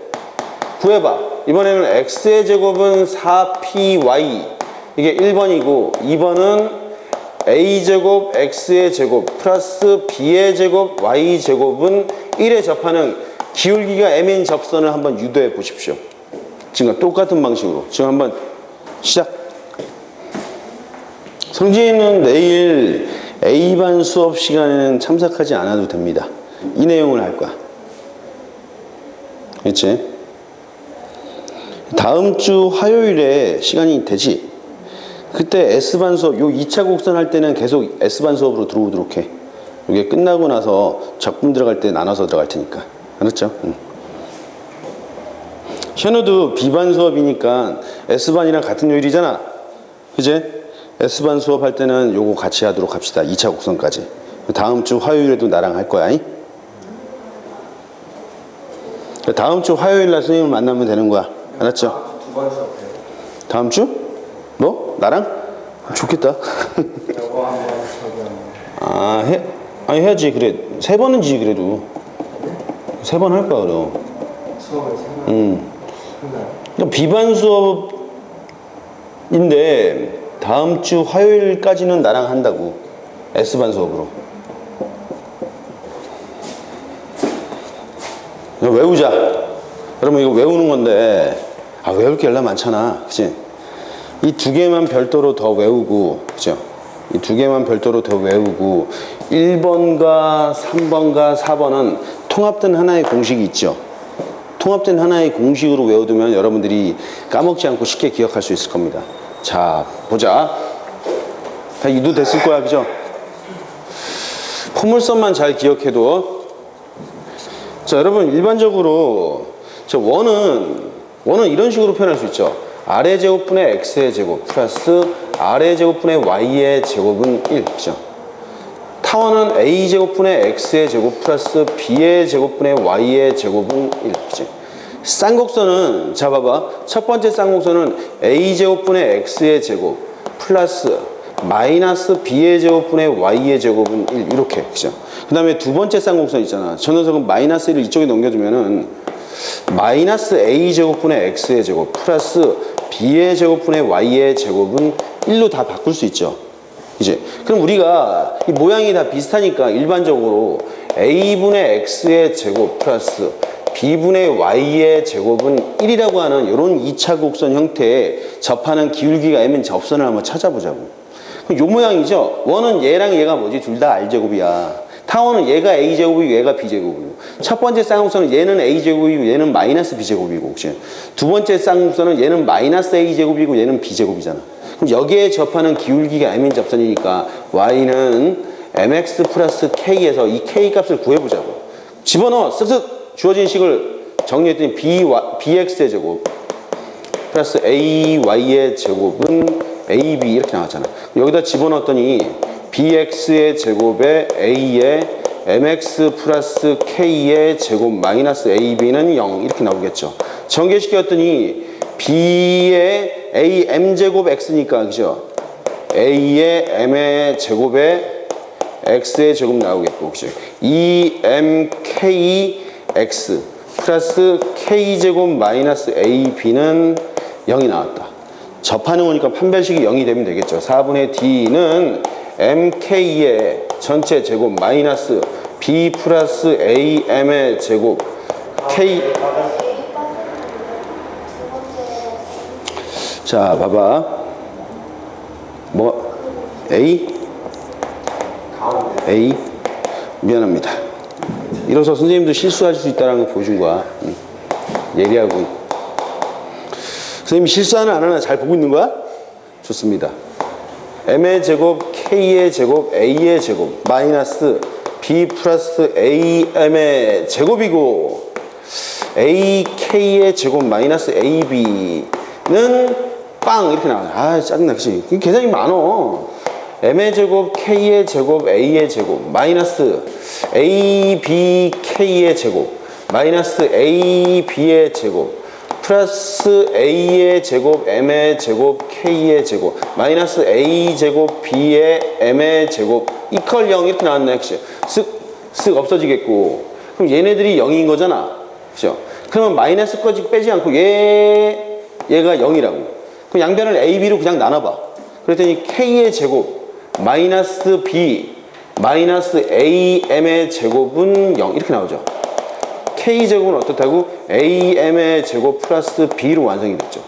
구해봐. 이번에는 x의 제곱은 4py 이게 1번이고 2번은 a제곱 x의 제곱 플러스 b의 제곱 y제곱은 1에 접하는 기울기가 m인 접선을 한번 유도해 보십시오. 지금 똑같은 방식으로 지금 한번 시작. 성진이는 내일 A반 수업 시간에는 참석하지 않아도 됩니다. 이 내용을 할 거야. 그렇지? 다음 주 화요일에 시간이 되지? 그때 S반 수업, 요 2차 곡선 할 때는 계속 S반 수업으로 들어오도록 해. 이게 끝나고 나서 적분 들어갈 때 나눠서 들어갈 테니까. 알았죠? 응. 현우도 B반 수업이니까 S반이랑 같은 요일이잖아. 그제? S반 수업할 때는 요거 같이 하도록 합시다. 2차 곡선까지. 다음 주 화요일에도 나랑 할 거야. 잉? 다음 주 화요일 날 선생님을 만나면 되는 거야. 알았죠? 두번 수업해요. 다음 주? 뭐? 나랑? 좋겠다. 저거 한번 저기 한번. 아니 해야지. 그래. 3번은 지 그래도. 3번 할 거야 그럼. 수업을 세 번. 했나요? 그러니까 비반 수업인데 다음 주 화요일까지는 나랑 한다고. S반 수업으로. 이거 외우자. 그러면 이거 외우는 건데 외울 게 얼마나 많잖아. 그치? 이 두 개만 별도로 더 외우고, 그죠? 이 두 개만 별도로 더 외우고 1번과 3번과 4번은 통합된 하나의 공식이 있죠. 통합된 하나의 공식으로 외워두면 여러분들이 까먹지 않고 쉽게 기억할 수 있을 겁니다. 자, 보자. 다 유도됐을 거야, 그죠? 포물선만 잘 기억해도. 자, 여러분 일반적으로 원은 이런 식으로 표현할 수 있죠. 아래 제곱분의 x의 제곱 플러스 아래 제곱분의 y의 제곱은 1, 그죠? 타원은 a 제곱분의 x의 제곱 플러스 b의 제곱분의 y의 제곱은 1, 그죠? 쌍곡선은 자 봐봐. 첫 번째 쌍곡선은 a 제곱분의 x의 제곱 플러스 마이너스 b의 제곱분의 y의 제곱은 1 이렇게, 그죠? 그 다음에 두 번째 쌍곡선 있잖아. 저 녀석은 마이너스 1을 이쪽에 넘겨두면은 마이너스 a 제곱분의 x의 제곱 플러스 b의 제곱분의 y의 제곱은 1로 다 바꿀 수 있죠. 이제 그럼 우리가 이 모양이 다 비슷하니까 일반적으로 a분의 x의 제곱 플러스 b분의 y의 제곱은 1이라고 하는 이런 2차 곡선 형태에 접하는 기울기가 m인 접선을 한번 찾아보자고. 그럼 요 모양이죠. 원은 얘랑 얘가 뭐지? 둘 다 r제곱이야. 타원은 얘가 a제곱이고 얘가 b제곱이고, 첫 번째 쌍곡선은 얘는 a제곱이고 얘는 마이너스 b제곱이고, 그치? 두 번째 쌍곡선은 얘는 마이너스 a제곱이고 얘는 b제곱이잖아. 그럼 여기에 접하는 기울기가 m인 접선이니까 y는 mx 플러스 k에서 이 k 값을 구해보자고. 집어넣어. 쓱쓱 주어진 식을 정리했더니 bx의 제곱 플러스 ay의 제곱은 ab 이렇게 나왔잖아. 여기다 집어넣었더니 bx의 제곱에 a의 mx 플러스 k의 제곱 마이너스 ab는 0 이렇게 나오겠죠. 전개시켰더니 b의 A m제곱 x니까 그죠? A의 m의 제곱에 x의 제곱 나오겠고 그죠? 2mkx 플러스 k제곱 마이너스 ab는 0이 나왔다. 접하는 거니까 판별식이 0이 되면 되겠죠. 4분의 d는 mk의 전체 제곱 마이너스 b 플러스 am의 제곱 k. 자 봐봐 뭐 A 미안합니다. 이래서 선생님도 실수할 수 있다는 거 보여준 거야. 예리하고. 선생님이 실수하나 안 하나 잘 보고 있는 거야? 좋습니다. m의 제곱 k의 제곱 a의 제곱 마이너스 b 플러스 am의 제곱이고 ak의 제곱 마이너스 ab는 빵 이렇게 나와요. 아 짜증나 그치? 계산이 많어. m의 제곱 k의 제곱 a의 제곱 마이너스 abk의 제곱 마이너스 ab의 제곱 플러스 a의 제곱 m의 제곱 k의 제곱 마이너스 a 제곱 b의 m의 제곱 이퀄 0 이렇게 나왔네. 그치? 쓱 없어지겠고 그럼 얘네들이 0인 거잖아. 그죠? 그러면 마이너스까지 빼지 않고 얘가 0이라고. 그럼 양변을 a, b로 그냥 나눠봐. 그랬더니 k의 제곱 마이너스 b 마이너스 am의 제곱은 0 이렇게 나오죠. k제곱은 어떻다고? am의 제곱 플러스 b로 완성이 됐죠.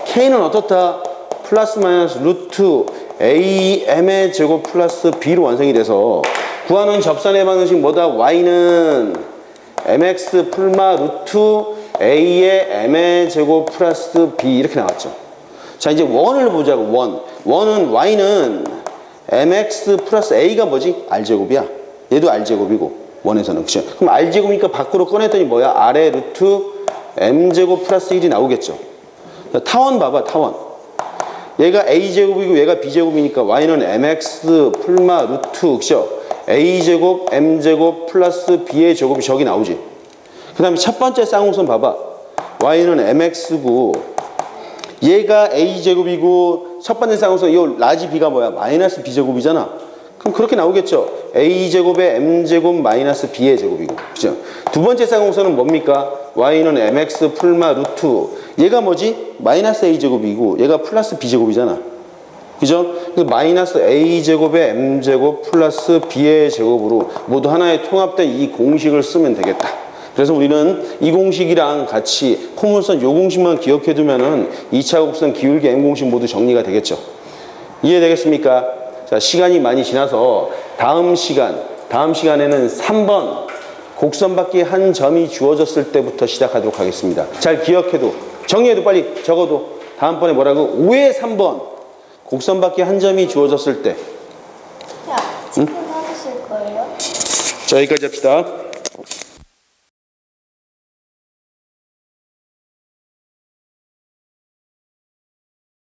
k는 어떻다? 플러스 마이너스 루트 am의 제곱 플러스 b로 완성이 돼서 구하는 접선의 방식 뭐다? y는 mx 풀마 루트 a의 m의 제곱 플러스 b 이렇게 나왔죠. 자 이제 원을 보자고. 원은 y는 mx 플러스 a가 뭐지? r제곱이야. 얘도 r제곱이고 원에서는 그죠? 그럼 r제곱이니까 밖으로 꺼냈더니 뭐야? r의 루트 m제곱 플러스 1이 나오겠죠. 타원 봐봐. 타원. 얘가 a제곱이고 얘가 b제곱이니까 y는 mx 풀마 루트 그죠? a제곱 m제곱 플러스 b의 제곱이 저기 나오지. 그 다음에 첫 번째 쌍용선 봐봐. y는 mx고 얘가 a제곱이고 첫 번째 쌍용선 이 라지 b가 뭐야? 마이너스 b제곱이잖아. 그럼 그렇게 나오겠죠. a제곱에 m제곱 마이너스 b의 제곱이고 그죠? 두 번째 쌍용선은 뭡니까? y는 mx 풀마 루트 얘가 뭐지? 마이너스 a제곱이고 얘가 플러스 b제곱이잖아. 그죠? 그래서 마이너스 a제곱에 m제곱 플러스 b의 제곱으로 모두 하나의 통합된 이 공식을 쓰면 되겠다. 그래서 우리는 이 공식이랑 같이 코문선 요 공식만 기억해 두면은 2차 곡선 기울기 m 공식 모두 정리가 되겠죠. 이해되겠습니까? 자, 시간이 많이 지나서 다음 시간에는 3번 곡선 밖에 한 점이 주어졌을 때부터 시작하도록 하겠습니다. 잘 기억해도 정리해도 빨리 적어도 다음번에 뭐라고? 5의 3번 곡선 밖에 한 점이 주어졌을 때. 야, 치킨 사주실 거예요? 자, 여기까지 합시다.